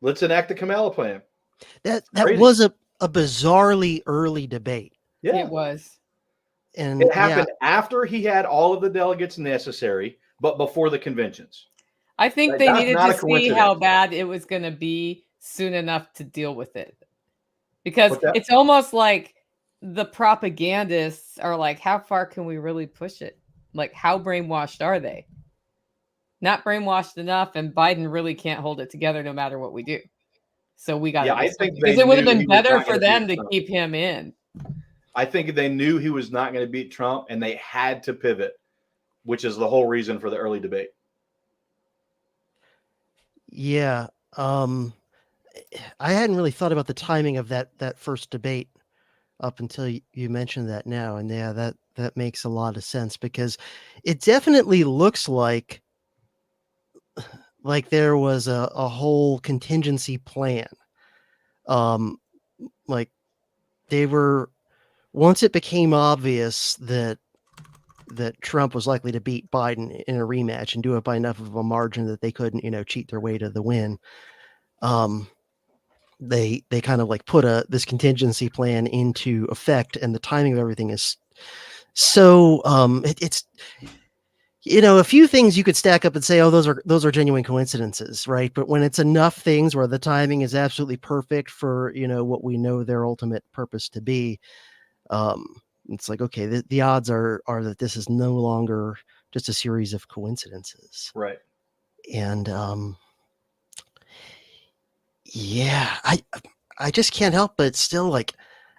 let's enact the Kamala plan. That was a bizarrely early debate. Yeah, it was. And it happened after he had all of the delegates necessary, but before the conventions. I think they needed to see how bad it was going to be soon enough to deal with it. Because it's almost like the propagandists are like, how far can we really push it? Like, how brainwashed are they? Not brainwashed enough, and Biden really can't hold it together no matter what we do. So we got to I think because it would have been better for them to keep him in. I think they knew he was not going to beat Trump, and they had to pivot, which is the whole reason for the early debate. Yeah. I hadn't really thought about the timing of that first debate up until you mentioned that now. And yeah, that makes a lot of sense, because it definitely looks like there was a whole contingency plan. Like they were, once it became obvious that Trump was likely to beat Biden in a rematch and do it by enough of a margin that they couldn't, cheat their way to the win. they kind of like put this contingency plan into effect, and the timing of everything is so it's a few things you could stack up and say, oh, those are genuine coincidences, right? But when it's enough things where the timing is absolutely perfect for what we know their ultimate purpose to be, it's like, okay, the odds are that this is no longer just a series of coincidences, Right. and yeah, I just can't help but still like,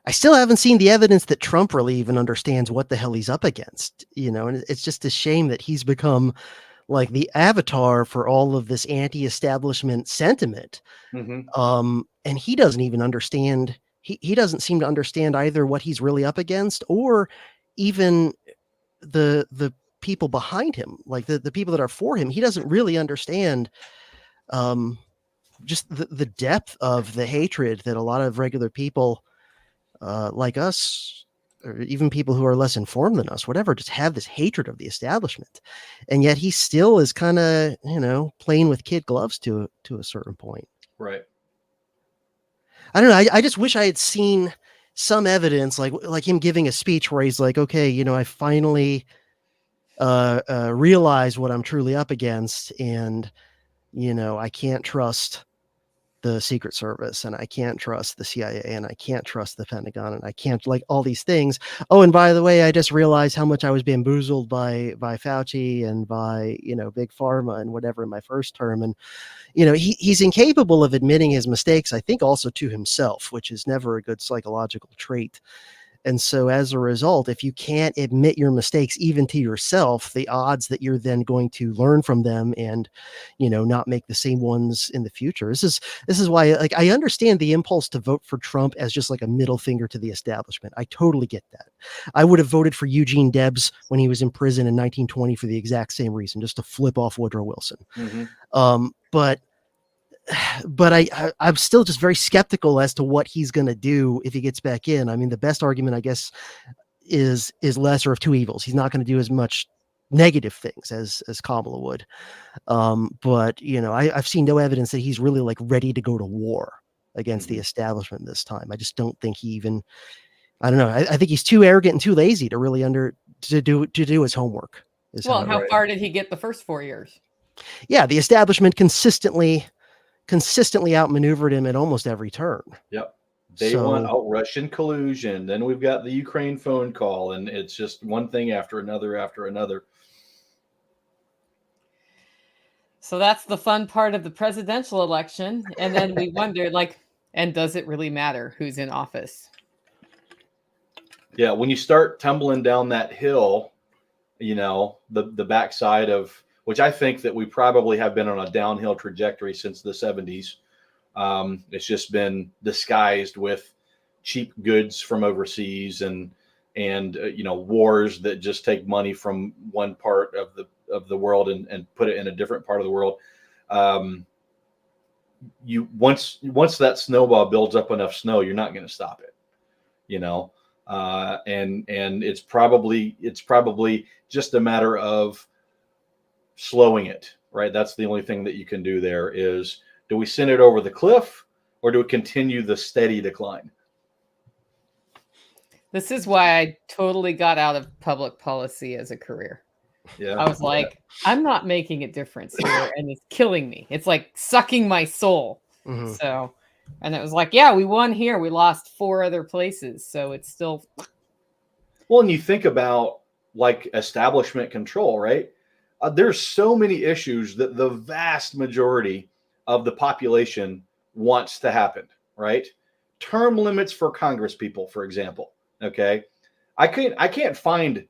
I still haven't seen the evidence that Trump really even understands what the hell he's up against, and it's just a shame that he's become like the avatar for all of this anti-establishment sentiment. And he doesn't even understand, he doesn't seem to understand either what he's really up against or even the people behind him, like the people that are for him. He doesn't really understand just the depth of the hatred that a lot of regular people like us, or even people who are less informed than us, whatever, just have this hatred of the establishment. And yet he still is kind of, playing with kid gloves to a certain point. Right. I don't know. I just wish I had seen some evidence, like him giving a speech where he's like, okay, I finally realize what I'm truly up against. And, I can't trust the Secret Service, and I can't trust the CIA, and I can't trust the Pentagon, and I can't, like, all these things. Oh, and by the way, I just realized how much I was bamboozled by Fauci and by, Big Pharma and whatever in my first term. And, he's incapable of admitting his mistakes, I think also to himself, which is never a good psychological trait. And so as a result, if you can't admit your mistakes even to yourself, the odds that you're then going to learn from them and, not make the same ones in the future. This is why, like, I understand the impulse to vote for Trump as just like a middle finger to the establishment. I totally get that. I would have voted for Eugene Debs when he was in prison in 1920 for the exact same reason, just to flip off Woodrow Wilson. But I'm still just very skeptical as to what he's going to do if he gets back in. I mean, the best argument, I guess, is lesser of two evils. He's not going to do as much negative things as Kamala would. But I've seen no evidence that he's really like ready to go to war against the establishment this time. I just don't think he even. I don't know. I think he's too arrogant and too lazy to really to do his homework. Well, how far did he get the first 4 years? Yeah, the establishment consistently outmaneuvered him at almost every turn. Yep. Day one, Russian collusion. Then we've got the Ukraine phone call, and it's just one thing after another. So that's the fun part of the presidential election. And then we wonder, like, and does it really matter who's in office? Yeah, when you start tumbling down that hill, the backside of, which I think that we probably have been on a downhill trajectory since the 70s. It's just been disguised with cheap goods from overseas and wars that just take money from one part of the world and put it in a different part of the world. Once that snowball builds up enough snow, you're not going to stop it. And it's probably just a matter of slowing it, right? That's the only thing that you can do there is, do we send it over the cliff or do we continue the steady decline? This is why I totally got out of public policy as a career. Yeah. I was like, I'm not making a difference here, and it's killing me. It's like sucking my soul. Mm-hmm. So, and it was like, yeah, we won here. We lost 4 other places. So it's still. Well, and you think about like establishment control, right? There's so many issues that the vast majority of the population wants to happen, right? Term limits for Congress people, for example. Okay. I can't find,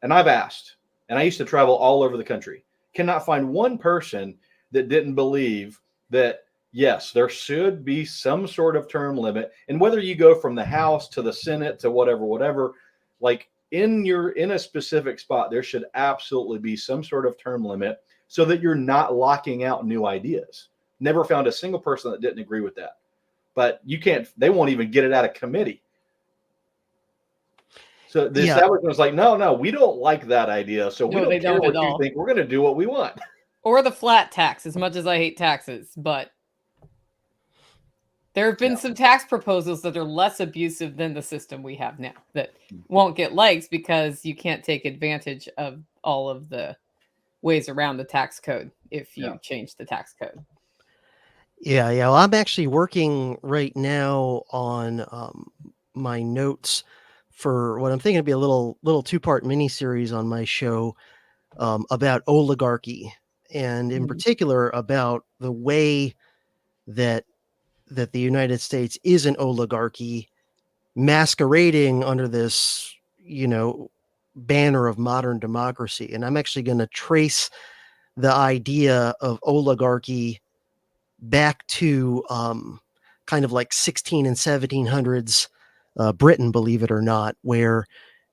and I've asked, and I used to travel all over the country, cannot find one person that didn't believe that, yes, there should be some sort of term limit. And whether you go from the House to the Senate to whatever, like in a specific spot, there should absolutely be some sort of term limit so that you're not locking out new ideas. Never found a single person that didn't agree with that. But they won't even get it out of committee. So the establishment was like, no, we don't like that idea. So we don't care what you think. We're going to do what we want. Or the flat tax, as much as I hate taxes, but There have been some tax proposals that are less abusive than the system we have now that won't get likes because you can't take advantage of all of the ways around the tax code if you change the tax code. Yeah. Well, I'm actually working right now on my notes for what I'm thinking to be a little 2-part miniseries on my show about oligarchy, and in particular about the way that the United States is an oligarchy masquerading under this, banner of modern democracy. And I'm actually going to trace the idea of oligarchy back to kind of like 16 and 1700s Britain, believe it or not, where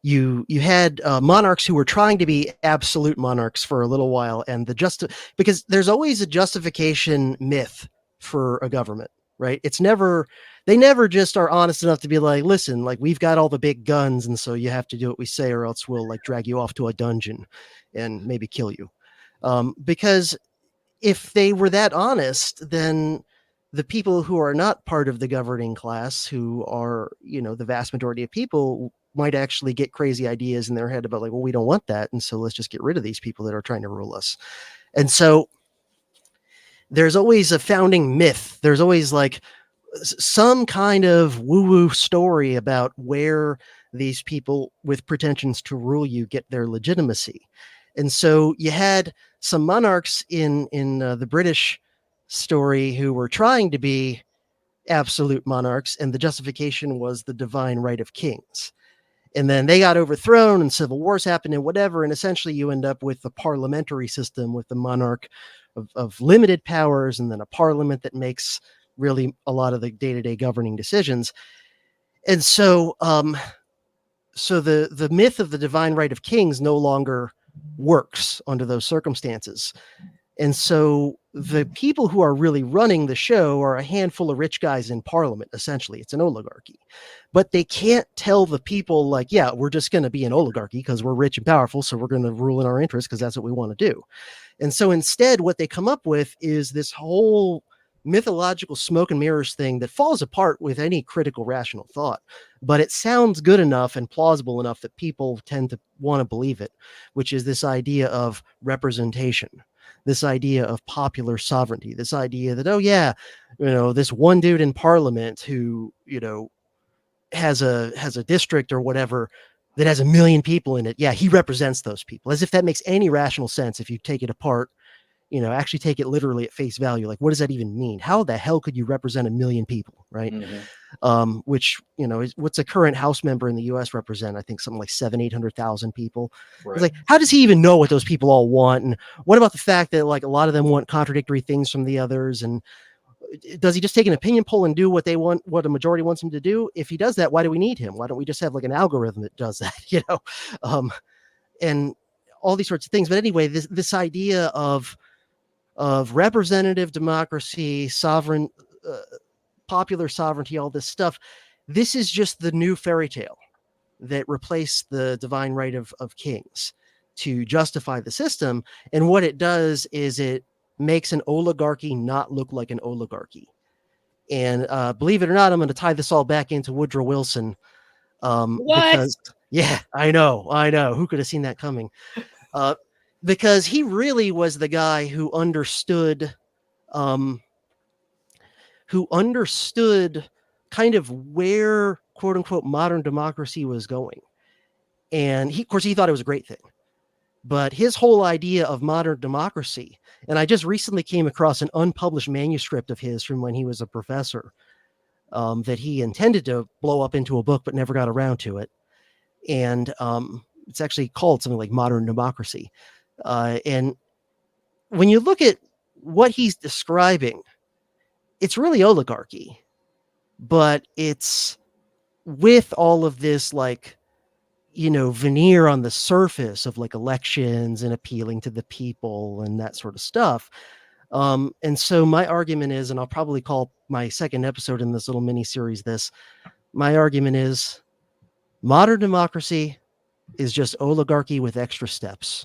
you had monarchs who were trying to be absolute monarchs for a little while, and because there's always a justification myth for a government, right? They never just are honest enough to be like, listen, like we've got all the big guns, and so you have to do what we say, or else we'll like drag you off to a dungeon and maybe kill you. Because if they were that honest, then the people who are not part of the governing class, who are, the vast majority of people, might actually get crazy ideas in their head about like, well, we don't want that. And so let's just get rid of these people that are trying to rule us. And so there's always a founding myth. There's always like some kind of woo-woo story about where these people with pretensions to rule you get their legitimacy. And so you had some monarchs in the British story who were trying to be absolute monarchs, and the justification was the divine right of kings. And then they got overthrown and civil wars happened and whatever. And essentially you end up with the parliamentary system with the monarch of limited powers, and then a parliament that makes really a lot of the day-to-day governing decisions. And so, so the myth of the divine right of kings no longer works under those circumstances. And so the people who are really running the show are a handful of rich guys in parliament. Essentially, it's an oligarchy, but they can't tell the people like, yeah, we're just going to be an oligarchy because we're rich and powerful. So we're going to rule in our interest because that's what we want to do. And so instead, what they come up with is this whole mythological smoke and mirrors thing that falls apart with any critical rational thought, but it sounds good enough and plausible enough that people tend to want to believe it, which is this idea of representation, this idea of popular sovereignty, this idea that, oh yeah, this one dude in parliament who, has a district or whatever that has 1 million people in it. Yeah, he represents those people, as if that makes any rational sense. If you take it apart, actually take it literally at face value. Like, what does that even mean? How the hell could you represent 1 million people? Right. Mm-hmm. Which, is what's a current House member in the US represent? I think something like 700,000-800,000 people. Right. It's like, how does he even know what those people all want? And what about the fact that like a lot of them want contradictory things from the others? And does he just take an opinion poll and do what they want, what a majority wants him to do? If he does that, why do we need him? Why don't we just have like an algorithm that does that? And all these sorts of things. But anyway, this idea of representative democracy, sovereign, popular sovereignty, all this stuff, this is just the new fairy tale that replaced the divine right of kings to justify the system. And what it does is it makes an oligarchy not look like an oligarchy. And believe it or not, I'm going to tie this all back into Woodrow Wilson. Because, yeah, I know. Who could have seen that coming? Because he really was the guy who understood kind of where, quote unquote, modern democracy was going. And he thought it was a great thing. But his whole idea of modern democracy, and I just recently came across an unpublished manuscript of his from when he was a professor that he intended to blow up into a book, but never got around to it. And it's actually called something like Modern Democracy. And when you look at what he's describing, it's really oligarchy, but it's with all of this like, veneer on the surface of like elections and appealing to the people and that sort of stuff. And so my argument is, and I'll probably call my second episode in this little mini series my argument is modern democracy is just oligarchy with extra steps.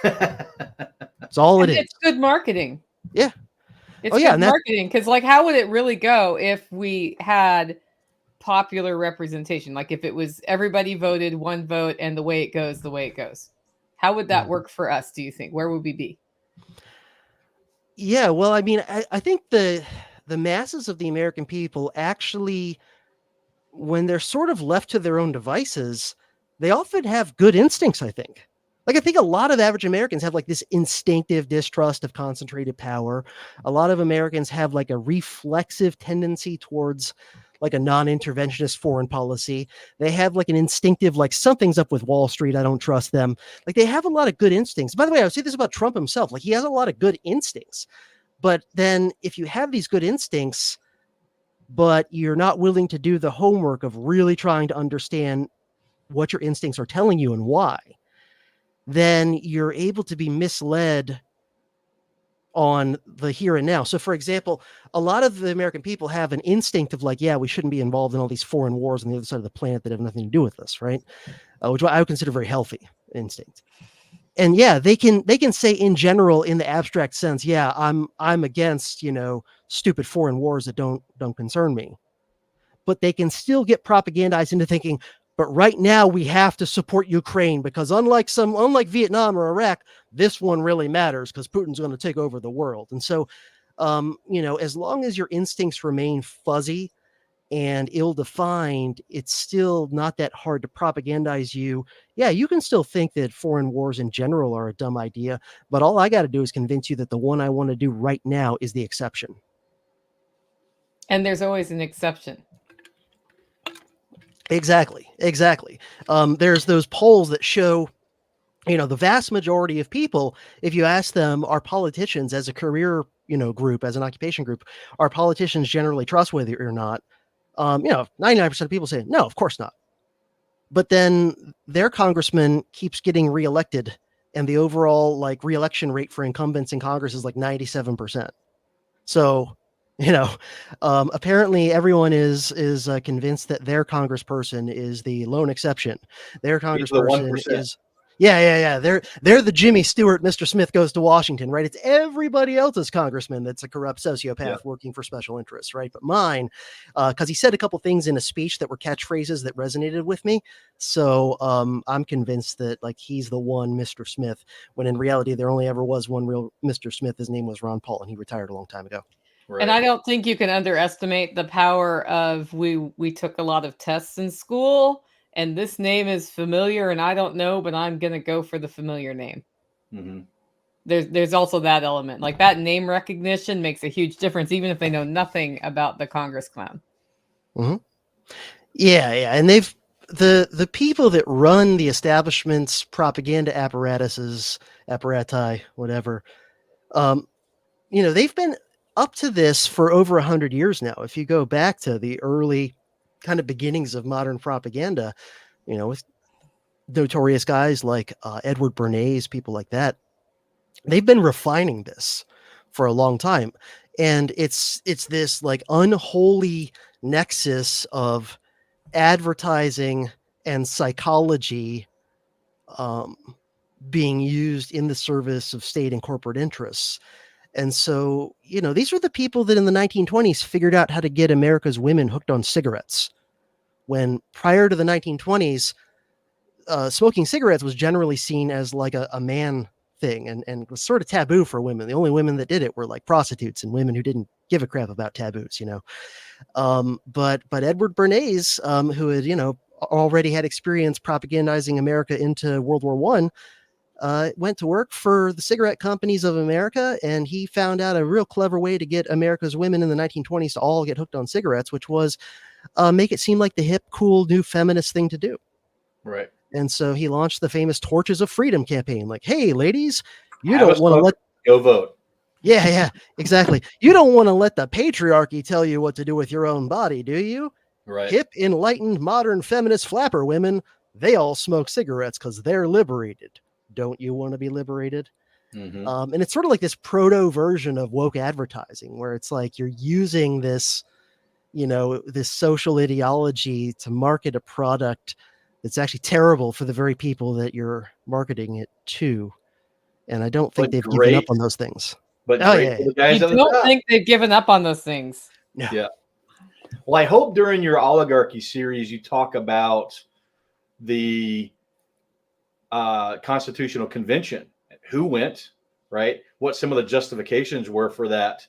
That's all it is. It's good marketing. Yeah. It's Oh, yeah, good and that marketing because, like, how would it really go if we had popular representation? Like, if it was everybody voted one vote and the way it goes, the way it goes. How would that work for us, do you think? Where would we be? Yeah, well, I mean, I think the masses of the American people actually, when they're sort of left to their own devices, they often have good instincts, I think. Like, I think a lot of average Americans have like this instinctive distrust of concentrated power. A lot of Americans have like a reflexive tendency towards like a non-interventionist foreign policy. They have like an instinctive, like, something's up with Wall Street, I don't trust them. Like, they have a lot of good instincts. By the way, I would say this about Trump himself. Like, he has a lot of good instincts. But then if you have these good instincts, but you're not willing to do the homework of really trying to understand what your instincts are telling you and why, then you're able to be misled on the here and now. So, for example, a lot of the American people have an instinct of like, yeah, we shouldn't be involved in all these foreign wars on the other side of the planet that have nothing to do with us, right? Which I would consider very healthy instinct. And yeah, they can say in general, in the abstract sense, yeah, I'm against, stupid foreign wars that don't concern me. But they can still get propagandized into thinking, but right now we have to support Ukraine because unlike Vietnam or Iraq, this one really matters because Putin's going to take over the world. And so, as long as your instincts remain fuzzy and ill-defined, it's still not that hard to propagandize you. Yeah, you can still think that foreign wars in general are a dumb idea, but all I got to do is convince you that the one I want to do right now is the exception. And there's always an exception. Exactly. There's those polls that show, the vast majority of people, if you ask them, are politicians as a career, group, as an occupation group, are politicians generally trustworthy or not? 99% of people say, no, of course not. But then their congressman keeps getting reelected, and the overall like reelection rate for incumbents in Congress is like 97%. So, apparently everyone is convinced that their congressperson is the lone exception. Their congressperson is, yeah. They're the Jimmy Stewart, Mr. Smith goes to Washington, right? It's everybody else's congressman that's a corrupt sociopath working for special interests, right? But mine, because he said a couple things in a speech that were catchphrases that resonated with me. So I'm convinced that like he's the one Mr. Smith, when in reality there only ever was one real Mr. Smith. His name was Ron Paul, and he retired a long time ago. Right. And I don't think you can underestimate the power of we took a lot of tests in school, and this name is familiar, and I don't know, but I'm going to go for the familiar name. Mm-hmm. There's also that element. Like that name recognition makes a huge difference, even if they know nothing about the Congress clown. Mm-hmm. Yeah. And the people that run the establishment's propaganda apparati, whatever, they've been up to this for over 100 years now. If you go back to the early kind of beginnings of modern propaganda, with notorious guys like Edward Bernays, people like that, they've been refining this for a long time. And it's this like unholy nexus of advertising and psychology being used in the service of state and corporate interests. And so, these were the people that in the 1920s figured out how to get America's women hooked on cigarettes. When prior to the 1920s, smoking cigarettes was generally seen as like a man thing and was sort of taboo for women. The only women that did it were like prostitutes and women who didn't give a crap about taboos, But Edward Bernays, who had, already had experience propagandizing America into World War I, went to work for the cigarette companies of America, and he found out a real clever way to get America's women in the 1920s to all get hooked on cigarettes, which was make it seem like the hip, cool, new feminist thing to do. Right. And so he launched the famous Torches of Freedom campaign. Like, hey, ladies, you don't want to go vote. Yeah, exactly. You don't want to let the patriarchy tell you what to do with your own body, do you? Right. Hip, enlightened, modern, feminist flapper women, they all smoke cigarettes because they're liberated. Don't you want to be liberated? Mm-hmm. And it's sort of like this proto version of woke advertising, where it's like you're using this, this social ideology to market a product that's actually terrible for the very people that you're marketing it to. And I don't think they've given up on those things. but Oh, great yeah, for the You guys on the don't top. think they've given up on those things? yeah. Yeah. Well, I hope during your oligarchy series you talk about the Constitutional Convention, who went, right? What some of the justifications were for that,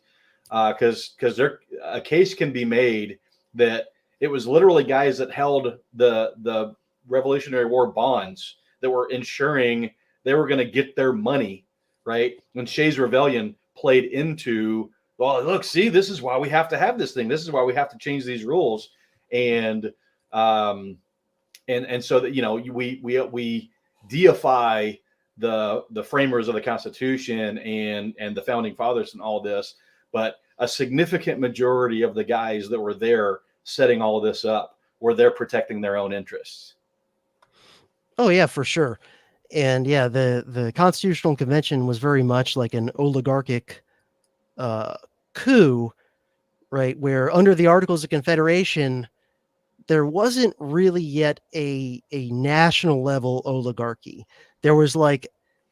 because there a case can be made that it was literally guys that held the Revolutionary War bonds that were ensuring they were going to get their money, right? When Shays' Rebellion played into, well, look, see, this is why we have to have this thing. This is why we have to change these rules, and so that we deify the framers of the Constitution and the founding fathers and all this, but a significant majority of the guys that were there setting all of this up were there protecting their own interests. Oh yeah, for sure. And yeah, the Constitutional Convention was very much like an oligarchic uh, coup, right? Where under the Articles of Confederation, there wasn't really yet a national level oligarchy. There was like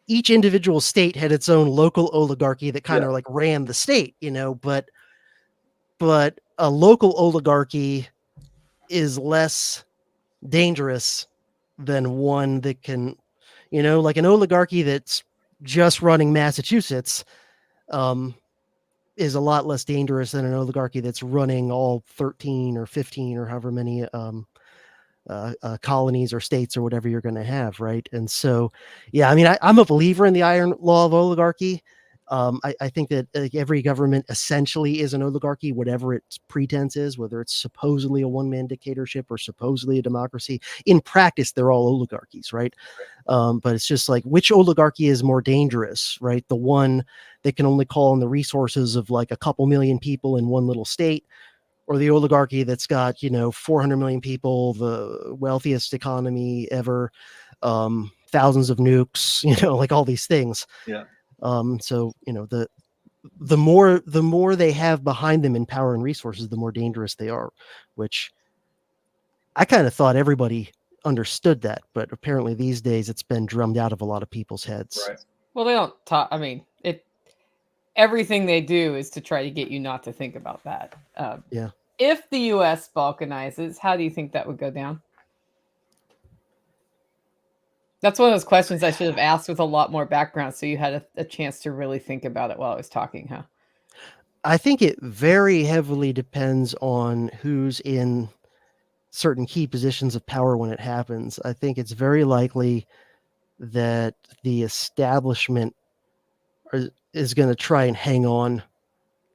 each individual state had its own local oligarchy that kind of Yeah. like ran the state, but a local oligarchy is less dangerous than one that can, like an oligarchy that's just running Massachusetts, um, is a lot less dangerous than an oligarchy that's running all 13 or 15 or however many colonies or states or whatever you're going to have, right? And so, yeah, I mean, I'm a believer in the iron law of oligarchy. I think that every government essentially is an oligarchy, whatever its pretense is, whether it's supposedly a one-man dictatorship or supposedly a democracy. In practice, they're all oligarchies, right? But it's just like, which oligarchy is more dangerous, right? The one that can only call on the resources of like a couple million people in one little state, or the oligarchy that's got 400 million people, the wealthiest economy ever, thousands of nukes, like all these things. Yeah. So the more they have behind them in power and resources, the more dangerous they are, which I kind of thought everybody understood that, but apparently these days it's been drummed out of a lot of people's heads. Right. Well, they don't talk. I mean, everything they do is to try to get you not to think about that. Yeah. If the U.S. balkanizes, how do you think that would go down? That's one of those questions I should have asked with a lot more background, so you had a chance to really think about it while I was talking, huh? I think it very heavily depends on who's in certain key positions of power when it happens. I think it's very likely that the establishment is going to try and hang on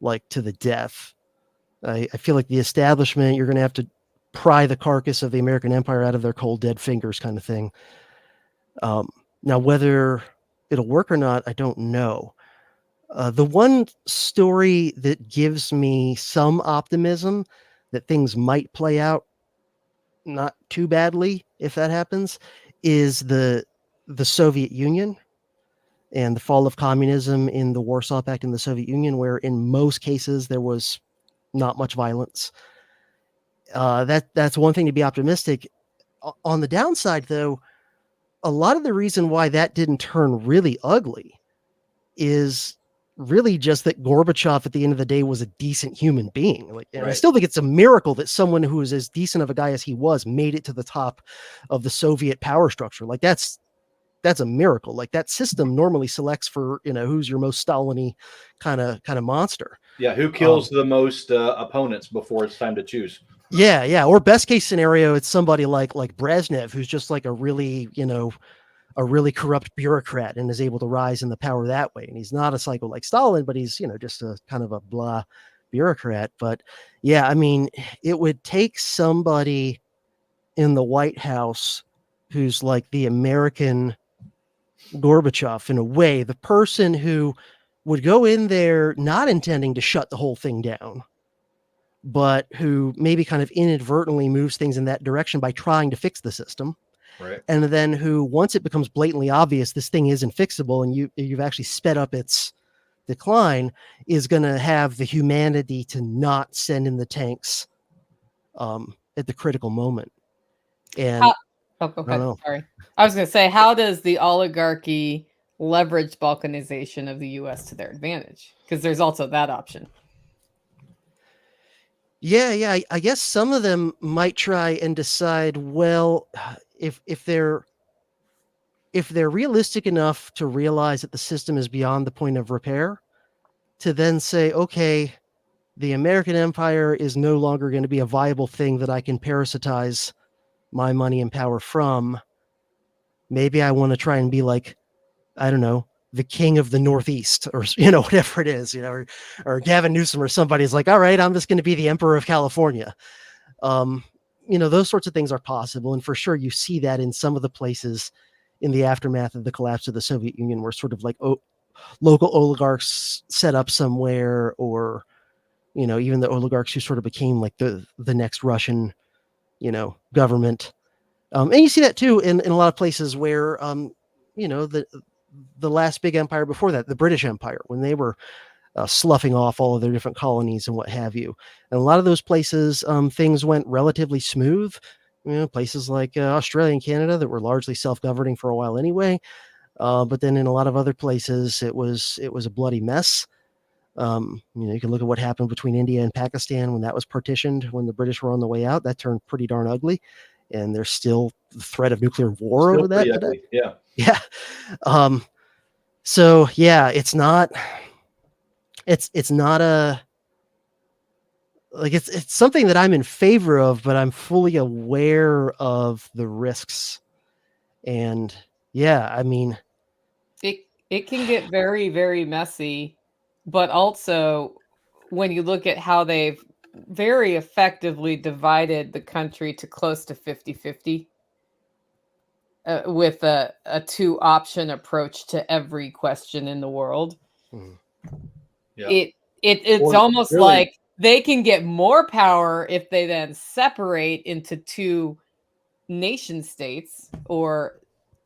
like to the death. I feel like the establishment, you're going to have to pry the carcass of the American empire out of their cold dead fingers kind of thing. Now, whether it'll work or not, I don't know. The one story that gives me some optimism that things might play out not too badly if that happens is the Soviet Union and the fall of communism in the Warsaw Pact in the Soviet Union, where in most cases there was not much violence. That's one thing to be optimistic. On the downside, though, a lot of the reason why that didn't turn really ugly is really just that Gorbachev at the end of the day was a decent human being. Like, and I still think it's a miracle that someone who is as decent of a guy as he was made it to the top of the Soviet power structure. Like that's a miracle. Like that system normally selects for, who's your most Stalin-y kind of monster. Yeah. Who kills the most opponents before it's time to choose? Yeah. Or best case scenario, it's somebody like Brezhnev, who's just like a really, a really corrupt bureaucrat and is able to rise in the power that way. And he's not a psycho like Stalin, but he's, just a kind of a blah bureaucrat. But yeah, I mean, it would take somebody in the White House who's like the American Gorbachev in a way, the person who would go in there not intending to shut the whole thing down, but who maybe kind of inadvertently moves things in that direction by trying to fix the system. Right. And then who, once it becomes blatantly obvious this thing isn't fixable and you've actually sped up its decline, is going to have the humanity to not send in the tanks at the critical moment. And Go ahead. Sorry. I was going to say, how does the oligarchy leverage balkanization of the U.S. to their advantage, because there's also that option. Yeah. I guess some of them might try and decide, well, if they're realistic enough to realize that the system is beyond the point of repair, to then say, okay, the American empire is no longer going to be a viable thing that I can parasitize my money and power from. Maybe I want to try and be like, I don't know, the king of the Northeast, or, whatever it is, or Gavin Newsom or somebody's like, all right, I'm just going to be the emperor of California. Those sorts of things are possible. And for sure, you see that in some of the places in the aftermath of the collapse of the Soviet Union, where sort of like local oligarchs set up somewhere, or, even the oligarchs who sort of became like the next Russian, government. And you see that too in a lot of places where, the last big empire before that, the British Empire, when they were sloughing off all of their different colonies and what have you. And a lot of those places, things went relatively smooth. Places like Australia and Canada that were largely self-governing for a while anyway. But then in a lot of other places, it was a bloody mess. You can look at what happened between India and Pakistan when that was partitioned, when the British were on the way out. That turned pretty darn ugly. And there's still the threat of nuclear war over that today. Ugly. Yeah. Yeah. So yeah, it's not a, like, it's something that I'm in favor of, but I'm fully aware of the risks. And yeah, I mean, it can get very, very messy, but also when you look at how they've very effectively divided the country to close to 50-50, with a two-option approach to every question in the world. Yeah. It's almost really, like they can get more power if they then separate into two nation states, or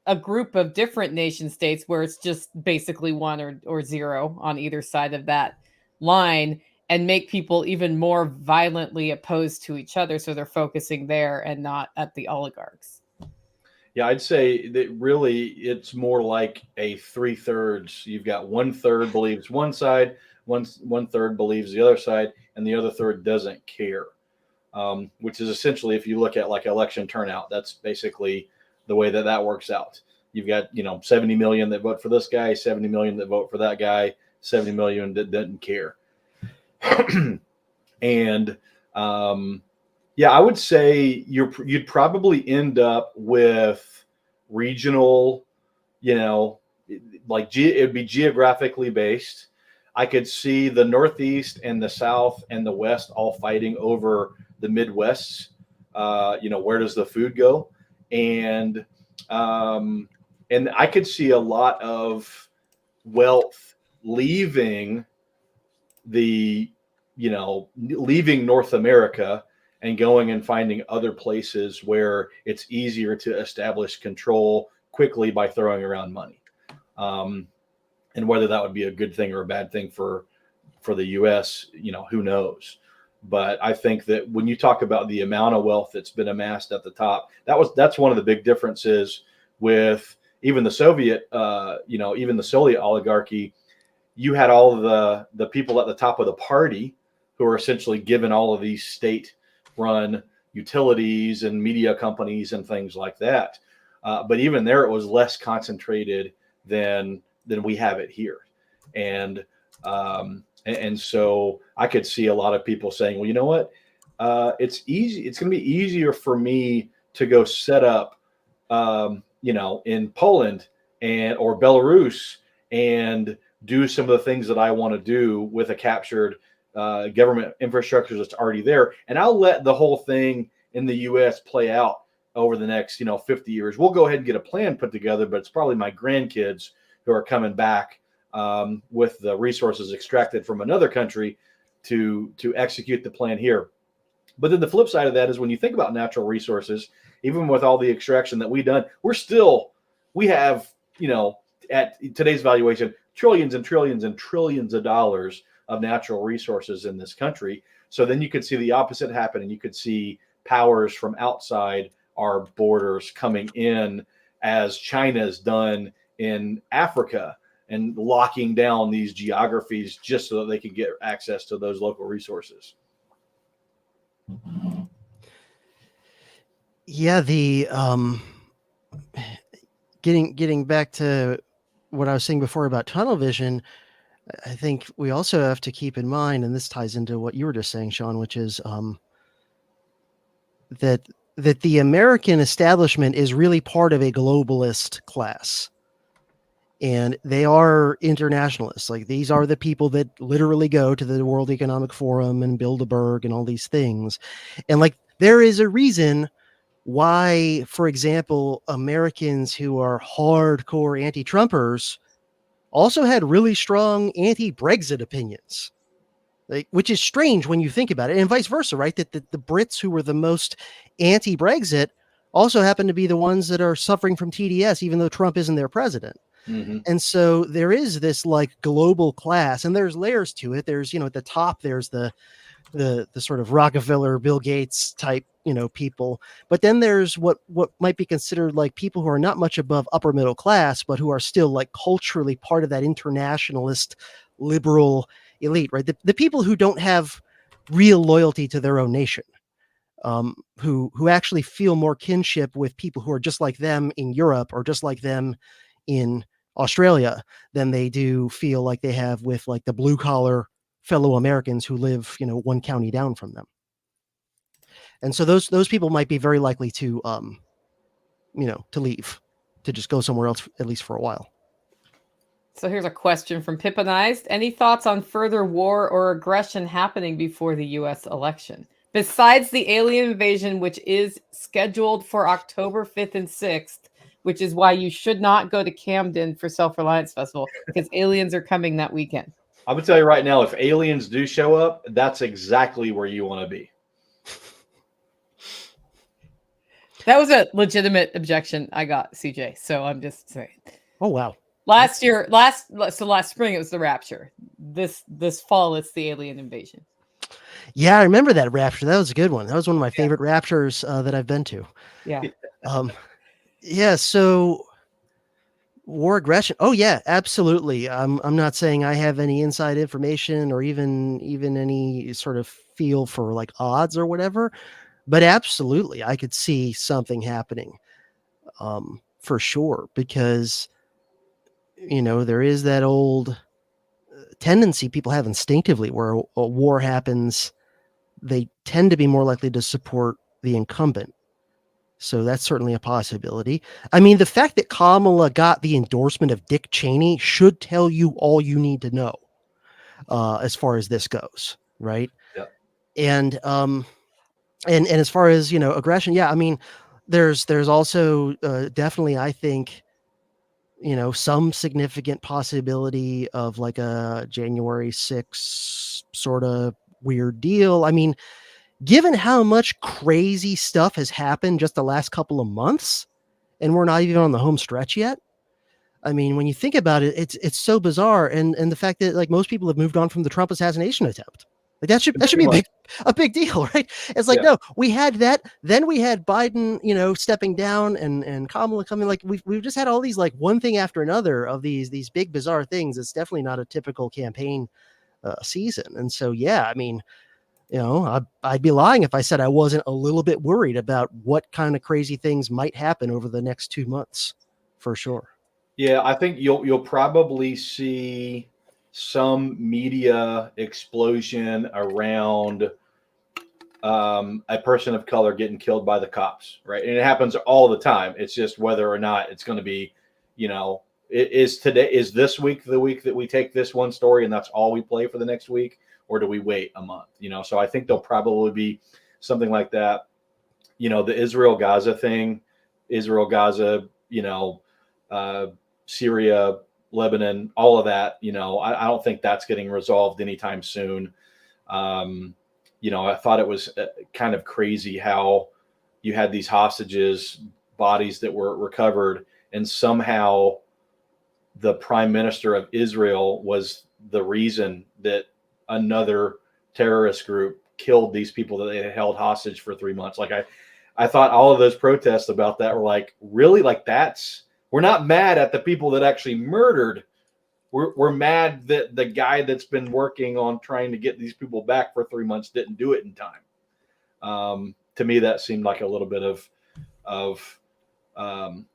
a group of different nation states where it's just basically one or zero on either side of that line, and make people even more violently opposed to each other, so they're focusing there and not at the oligarchs. Yeah, I'd say that really it's more like a 3/3. You've got 1/3 believes one side, one third believes the other side, and the other third doesn't care. Which is essentially, if you look at like election turnout, that's basically the way that works out. You've got 70 million that vote for this guy, 70 million that vote for that guy, 70 million that doesn't care. And yeah, I would say you'd probably end up with regional, like it would be geographically based. I could see the Northeast and the South and the West all fighting over the Midwest. Where does the food go? And I could see a lot of wealth leaving leaving North America and going and finding other places where it's easier to establish control quickly by throwing around money. And whether that would be a good thing or a bad thing for the U.S., who knows? But I think that when you talk about the amount of wealth that's been amassed at the top, that's one of the big differences with even the Soviet, even the Soviet oligarchy. You had all of the people at the top of the party who are essentially given all of these state-run utilities and media companies and things like that. But even there, it was less concentrated than we have it here. And so I could see a lot of people saying, well, you know what? It's easy. It's going to be easier for me to go set up, in Poland or Belarus and do some of the things that I want to do with a captured government infrastructure that's already there. And I'll let the whole thing in the U.S. play out over the next, 50 years. We'll go ahead and get a plan put together, but it's probably my grandkids who are coming back with the resources extracted from another country to execute the plan here. But then the flip side of that is when you think about natural resources, even with all the extraction that we've done, we have, at today's valuation, trillions and trillions and trillions of dollars of natural resources in this country. So then you could see the opposite happen, and you could see powers from outside our borders coming in, as China's done in Africa and locking down these geographies just so that they can get access to those local resources. Yeah, the getting back to what I was saying before about tunnel vision, I think we also have to keep in mind, and this ties into what you were just saying, Sean, which is that the American establishment is really part of a globalist class. And they are internationalists. Like, these are the people that literally go to the World Economic Forum and Bilderberg and all these things. And like, there is a reason why, for example, Americans who are hardcore anti-Trumpers also had really strong anti-Brexit opinions. Like, which is strange when you think about it, and vice versa, right? That the Brits who were the most anti-Brexit also happen to be the ones that are suffering from TDS, even though Trump isn't their president. Mm-hmm. And so there is this like global class, and there's layers to it. There's, at the top, there's the sort of Rockefeller, Bill Gates type, people. But then there's what might be considered like people who are not much above upper middle class, but who are still like culturally part of that internationalist liberal elite, right? The people who don't have real loyalty to their own nation, who actually feel more kinship with people who are just like them in Europe or just like them in Australia than they do feel like they have with like the blue collar fellow Americans who live, one county down from them. And so those people might be very likely to, to leave, to just go somewhere else, at least for a while. So here's a question from Pippinized. Any thoughts on further war or aggression happening before the U.S. election? Besides the alien invasion, which is scheduled for October 5th and 6th, which is why you should not go to Camden for Self-Reliance Festival, because aliens are coming that weekend. I'm going to tell you right now, if aliens do show up, that's exactly where you want to be. That was a legitimate objection I got, CJ. So I'm just saying. Oh, wow. Last spring, it was the Rapture. This fall, it's the alien invasion. Yeah, I remember that Rapture. That was a good one. That was one of my favorite Raptures that I've been to. Yeah. Yeah. So war aggression. Oh yeah, absolutely. I'm not saying I have any inside information or even any sort of feel for like odds or whatever, but absolutely, I could see something happening, for sure, because there is that old tendency people have instinctively where a war happens, they tend to be more likely to support the incumbent. So that's certainly a possibility. I mean, the fact that Kamala got the endorsement of Dick Cheney should tell you all you need to know, as far as this goes, right? Yeah. And as far as aggression, yeah. I mean, there's also definitely, I think, some significant possibility of like a January 6th sort of weird deal. I mean, given how much crazy stuff has happened just the last couple of months, and we're not even on the home stretch yet. I mean, when you think about it, it's so bizarre. And the fact that like most people have moved on from the Trump assassination attempt, like that should be a big deal, right? It's like, no, we had that. Then we had Biden, stepping down and Kamala coming. Like we've just had all these like one thing after another of these big bizarre things. It's definitely not a typical campaign season. And so, yeah, I mean, I'd be lying if I said I wasn't a little bit worried about what kind of crazy things might happen over the next 2 months, for sure. Yeah, I think you'll probably see some media explosion around a person of color getting killed by the cops, right? And it happens all the time. It's just whether or not it's going to be, is this week the week that we take this one story and that's all we play for the next week? Or do we wait a month? So I think there'll probably be something like that. The Israel-Gaza thing, Israel-Gaza, Syria, Lebanon, all of that, I don't think that's getting resolved anytime soon. I thought it was kind of crazy how you had these hostages, bodies that were recovered, and somehow the prime minister of Israel was the reason that another terrorist group killed these people that they had held hostage for 3 months. Like I thought all of those protests about that were like, really? Like that's We're not mad at the people that actually murdered. We're mad that the guy that's been working on trying to get these people back for 3 months didn't do it in time. To me, that seemed like a little bit of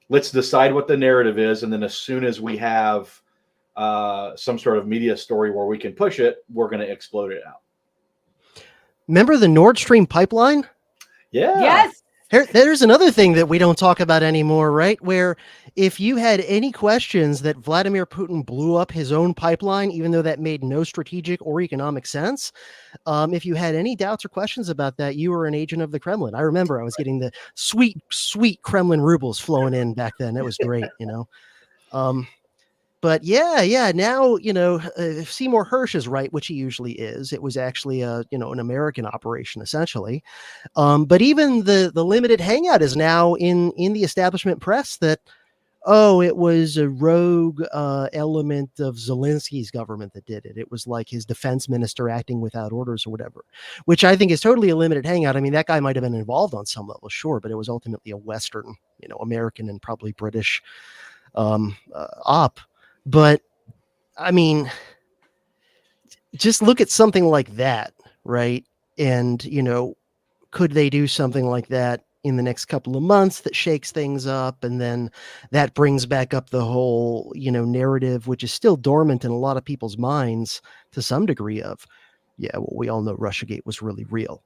let's decide what the narrative is, and then as soon as we have some sort of media story where we can push it, we're going to explode it out. Remember the Nord Stream pipeline? Yeah. Yes. There's another thing that we don't talk about anymore, right? Where if you had any questions that Vladimir Putin blew up his own pipeline, even though that made no strategic or economic sense, if you had any doubts or questions about that, you were an agent of the Kremlin. I remember I was getting the sweet, sweet Kremlin rubles flowing in back then. That was great, But yeah. Now, if Seymour Hersh is right, which he usually is, it was actually an American operation essentially. But even the limited hangout is now in the establishment press that, it was a rogue element of Zelensky's government that did it. It was like his defense minister acting without orders or whatever, which I think is totally a limited hangout. I mean, that guy might have been involved on some level, sure, but it was ultimately a Western, American and probably British op. But I mean, just look at something like that, right? And, could they do something like that in the next couple of months that shakes things up? And then that brings back up the whole, narrative, which is still dormant in a lot of people's minds to some degree of, well, we all know Russiagate was really real.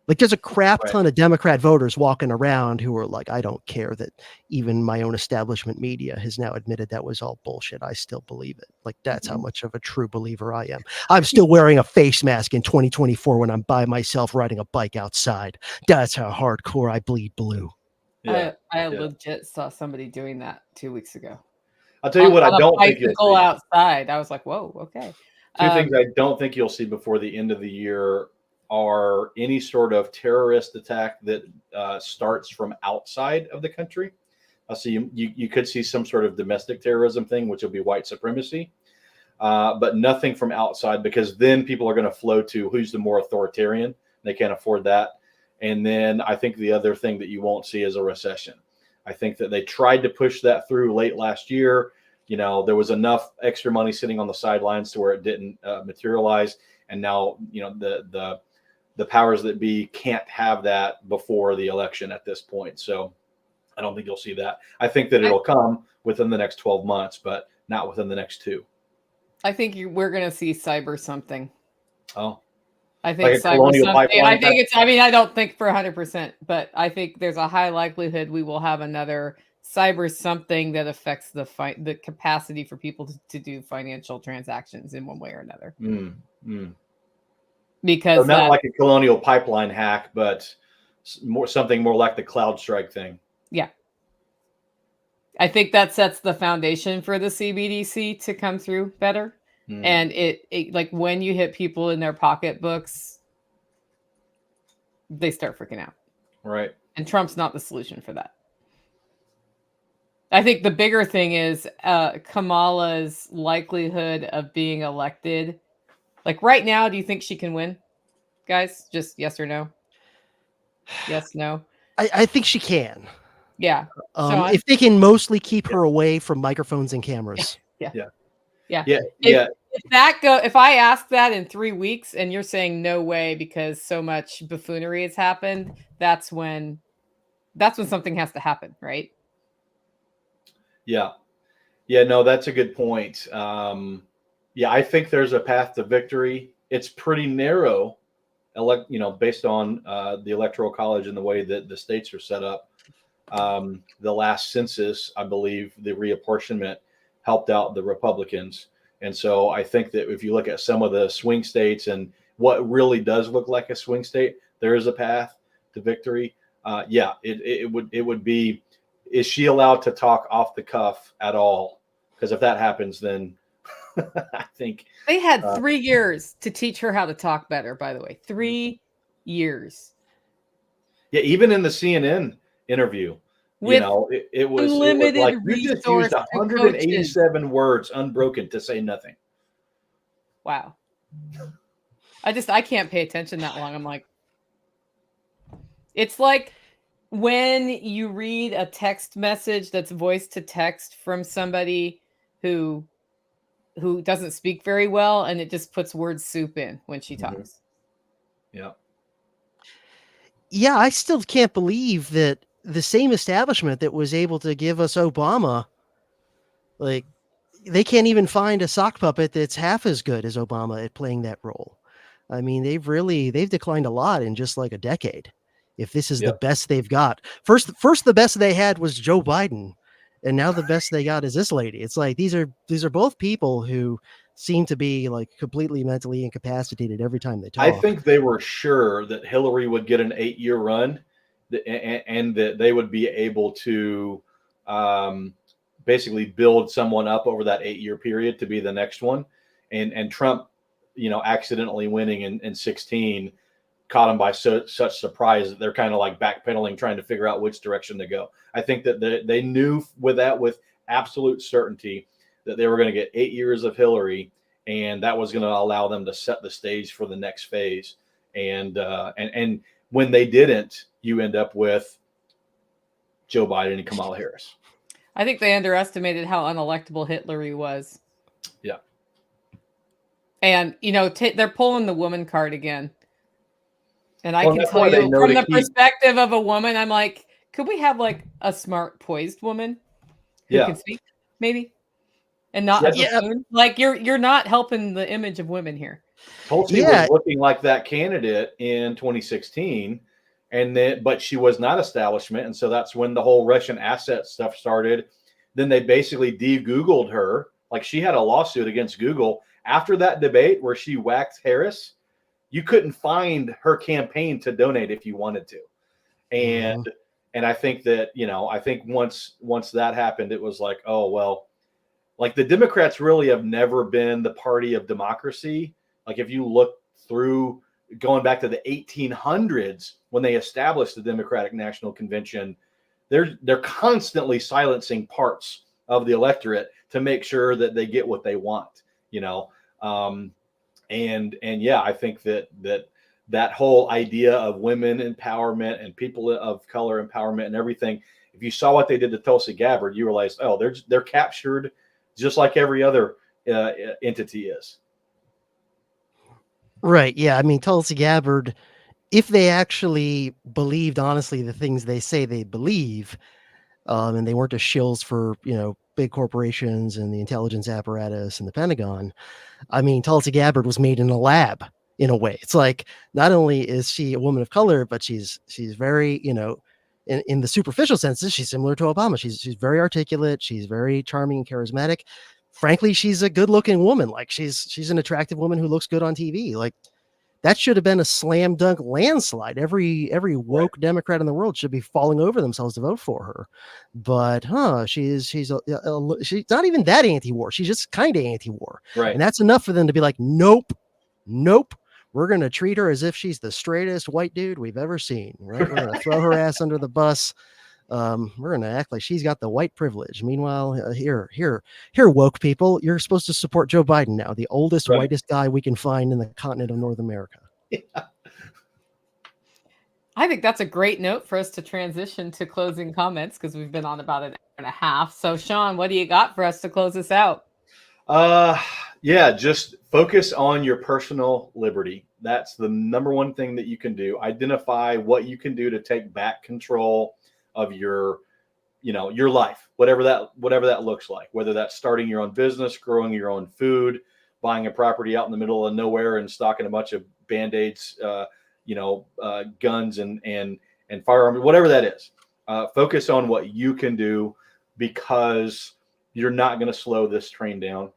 Like there's a crap ton of Democrat voters walking around who are like, I don't care that even my own establishment media has now admitted that was all bullshit. I still believe it. Like that's how much of a true believer I am. I'm still wearing a face mask in 2024 when I'm by myself riding a bike outside. That's how hardcore I bleed blue. Yeah. I legit saw somebody doing that 2 weeks ago. I'll tell you what I don't think you'll see. Outside. I was like, whoa, okay. Two things I don't think you'll see before the end of the year are any sort of terrorist attack that starts from outside of the country. So you could see some sort of domestic terrorism thing, which will be white supremacy, but nothing from outside, because then people are going to flow to who's the more authoritarian. They can't afford that. And then I think the other thing that you won't see is a recession. I think that they tried to push that through late last year. There was enough extra money sitting on the sidelines to where it didn't materialize. And now, the powers that be can't have that before the election at this point. So I don't think you'll see that. I think that it'll come within the next 12 months, but not within the next 2. I think we're going to see cyber something. Oh, I think like cyber something. I think it's, I mean, I don't think for 100%, but I think there's a high likelihood we will have another cyber something that affects the capacity for people to do financial transactions in one way or another. Because so not like a colonial pipeline hack, but something more like the CloudStrike thing. Yeah. I think that sets the foundation for the CBDC to come through better. And it like when you hit people in their pocketbooks, they start freaking out. Right. And Trump's not the solution for that. I think the bigger thing is Kamala's likelihood of being elected. Like right now, do you think she can win? Guys, just yes or no? Yes, no? I think she can. Yeah. If they can mostly keep her away from microphones and cameras. Yeah. If I ask that in 3 weeks and you're saying no way because so much buffoonery has happened, that's when something has to happen, right? Yeah. No, that's a good point. I think there's a path to victory. It's pretty narrow, based on the Electoral College and the way that the states are set up. The last census, I believe, the reapportionment helped out the Republicans. And so I think that if you look at some of the swing states and what really does look like a swing state, there is a path to victory. It would be, is she allowed to talk off the cuff at all? Because if that happens, then I think they had 3 years to teach her how to talk better, by the way. 3 years. Yeah, even in the CNN interview, it was like you just used 187 words unbroken to say nothing. Wow. I can't pay attention that long. I'm like, it's like when you read a text message that's voice to text from somebody who doesn't speak very well, and it just puts word soup in when she talks. Yeah. Yeah, I still can't believe that the same establishment that was able to give us Obama, like, they can't even find a sock puppet that's half as good as Obama at playing that role. I mean, they've declined a lot in just like a decade. If this is the Yep. best they've got. First the best they had was Joe Biden, and now the best they got is this lady. It's like these are both people who seem to be like completely mentally incapacitated every time they I talk. think they were sure that Hillary would get an 8-year run, and that they would be able to um, basically build someone up over that 8-year period to be the next one. And Trump, accidentally winning in 16 caught them by such surprise that they're kind of like backpedaling, trying to figure out which direction to go. I think that they knew with absolute certainty that they were going to get 8 years of Hillary, and that was going to allow them to set the stage for the next phase. And when they didn't, you end up with Joe Biden and Kamala Harris. I think they underestimated how unelectable Hitler was. Yeah. And, they're pulling the woman card again. And I Well, can that's tell why they you know from to the keep. perspective of a woman, I'm like, could we have like a smart, poised woman who Yeah. can speak, maybe, and not a Yeah. buffoon? Like you're not helping the image of women here. Tulsi Yeah. was looking like that candidate in 2016, but she was not establishment, and so that's when the whole Russian asset stuff started. Then they basically de-Googled her. Like, she had a lawsuit against Google after that debate where she whacked Harris. You couldn't find her campaign to donate if you wanted to, and Mhm. and I think that I think once that happened, it was like, oh well, like the Democrats really have never been the party of democracy. Like, if you look through going back to the 1800s when they established the Democratic National Convention, they're constantly silencing parts of the electorate to make sure that they get what they want, and yeah, I think that whole idea of women empowerment and people of color empowerment and everything. If you saw what they did to Tulsi Gabbard, you realized, oh, they're captured just like every other entity is. Right. Yeah. I mean, Tulsi Gabbard, if they actually believed honestly the things they say they believe, and they weren't just shills for, big corporations and the intelligence apparatus and the Pentagon. I mean, Tulsi Gabbard was made in a lab in a way. It's like, not only is she a woman of color, but she's very, in the superficial senses, she's similar to Obama. She's very articulate. She's very charming and charismatic. Frankly, she's a good looking woman. Like, she's an attractive woman who looks good on TV. Like, that should have been a slam dunk landslide. Every woke Democrat in the world should be falling over themselves to vote for her. But she's not even that anti-war. She's just kind of anti-war, Right. and that's enough for them to be like, nope. We're gonna treat her as if she's the straightest white dude we've ever seen. Right? We're gonna throw her ass under the bus. We're gonna act like she's got the white privilege. Meanwhile, here, woke people, you're supposed to support Joe Biden now, the oldest, Right. whitest guy we can find in the continent of North America. Yeah. I think that's a great note for us to transition to closing comments, because we've been on about an hour and a half. So, Sean, what do you got for us to close this out? Yeah, just focus on your personal liberty. That's the number one thing that you can do. Identify what you can do to take back control of your life, whatever that looks like, whether that's starting your own business, growing your own food, buying a property out in the middle of nowhere and stocking a bunch of Band-Aids, guns and firearms, whatever that is. Focus on what you can do, because you're not going to slow this train down.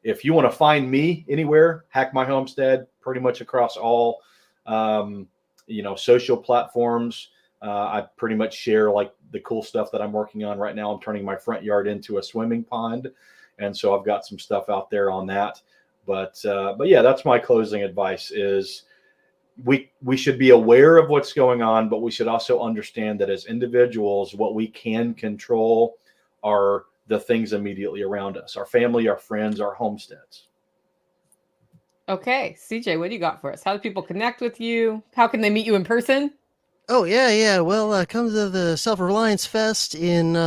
If you want to find me anywhere, Hack My Homestead, pretty much across all, social platforms. I pretty much share like the cool stuff that I'm working on right now. I'm turning my front yard into a swimming pond, and so I've got some stuff out there on that. But yeah, that's my closing advice: is we should be aware of what's going on, but we should also understand that as individuals, what we can control are the things immediately around us: our family, our friends, our homesteads. Okay, CJ, what do you got for us? How do people connect with you? How can they meet you in person? Oh yeah. Well, come to the Self Reliance Fest in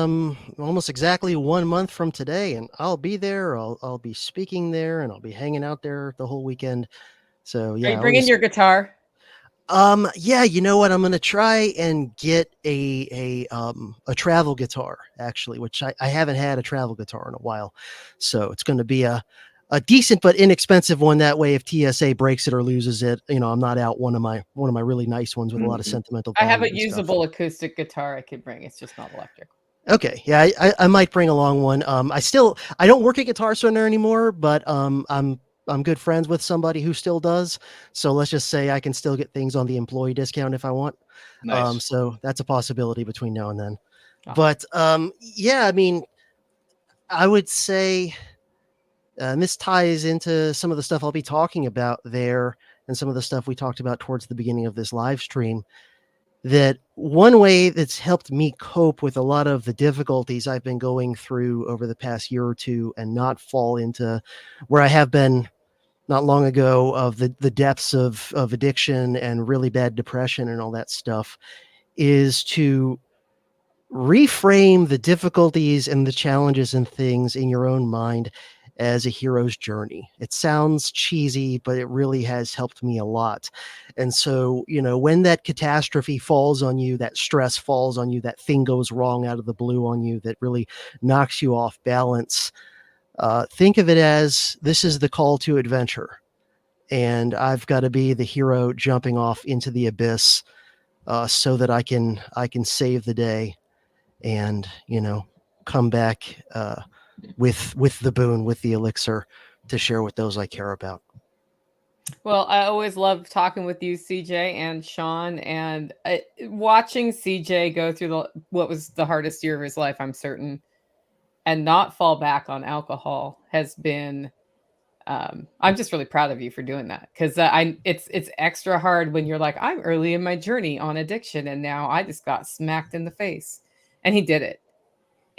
almost exactly 1 month from today, and I'll be there. I'll be speaking there, and I'll be hanging out there the whole weekend. So Are yeah, you I bringing was your guitar? yeah, you know what? I'm gonna try and get a travel guitar actually, which I haven't had a travel guitar in a while. So it's gonna be a decent but inexpensive one. That way, if TSA breaks it or loses it, I'm not out one of my really nice ones with a lot of Mhm. sentimental I have value a and stuff. usable acoustic guitar I could bring. It's just not electric. Okay, yeah, I might bring along one. I don't work at Guitar Center anymore, but I'm good friends with somebody who still does. So let's just say I can still get things on the employee discount if I want. Nice. So that's a possibility between now and then. Awesome. But yeah, I mean, I would say and this ties into some of the stuff I'll be talking about there, and some of the stuff we talked about towards the beginning of this live stream. That one way that's helped me cope with a lot of the difficulties I've been going through over the past year or two and not fall into where I have been not long ago of the depths of addiction and really bad depression and all that stuff is to reframe the difficulties and the challenges and things in your own mind as a hero's journey. It sounds cheesy, but it really has helped me a lot. And so, when that catastrophe falls on you, that stress falls on you, that thing goes wrong out of the blue on you that really knocks you off balance, think of it as this is the call to adventure. And I've got to be the hero jumping off into the abyss so that I can save the day and come back with the boon, with the elixir, to share with those I care about. Well, I always love talking with you, CJ and Sean, and watching CJ go through what was the hardest year of his life, I'm certain, and not fall back on alcohol has been. I'm just really proud of you for doing that, because it's extra hard when you're like, I'm early in my journey on addiction, and now I just got smacked in the face, and he did it.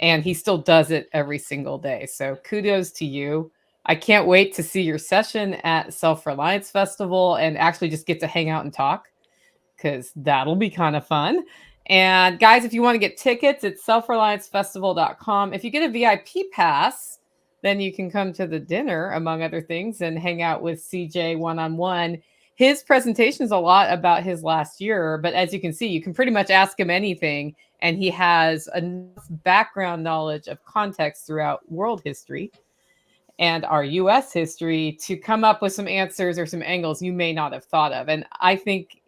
And he still does it every single day. So kudos to you. I can't wait to see your session at Self Reliance Festival and actually just get to hang out and talk, because that'll be kind of fun. And guys, if you want to get tickets, it's selfreliancefestival.com. If you get a VIP pass, then you can come to the dinner, among other things, and hang out with CJ one on one. His presentation is a lot about his last year, but as you can see, you can pretty much ask him anything, and he has enough background knowledge of context throughout world history and our US history to come up with some answers or some angles you may not have thought of. And I think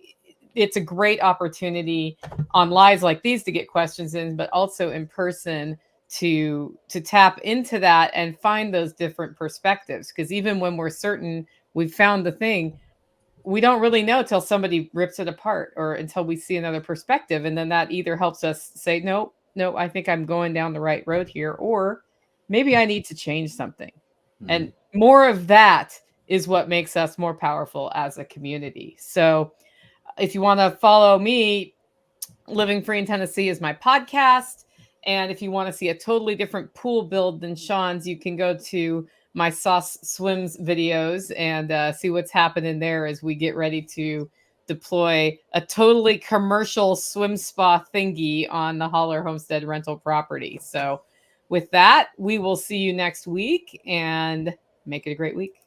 it's a great opportunity on lives like these to get questions in, but also in person to tap into that and find those different perspectives. Because even when we're certain we've found the thing, we don't really know till somebody rips it apart or until we see another perspective. And then that either helps us say, no, I think I'm going down the right road here, or maybe I need to change something. And more of that is what makes us more powerful as a community. So if you want to follow me, Living Free in Tennessee is my podcast. And if you want to see a totally different pool build than Sean's, you can go to my Sauce Swims videos and see what's happening there as we get ready to deploy a totally commercial swim spa thingy on the Holler Homestead rental property. So with that, we will see you next week and make it a great week.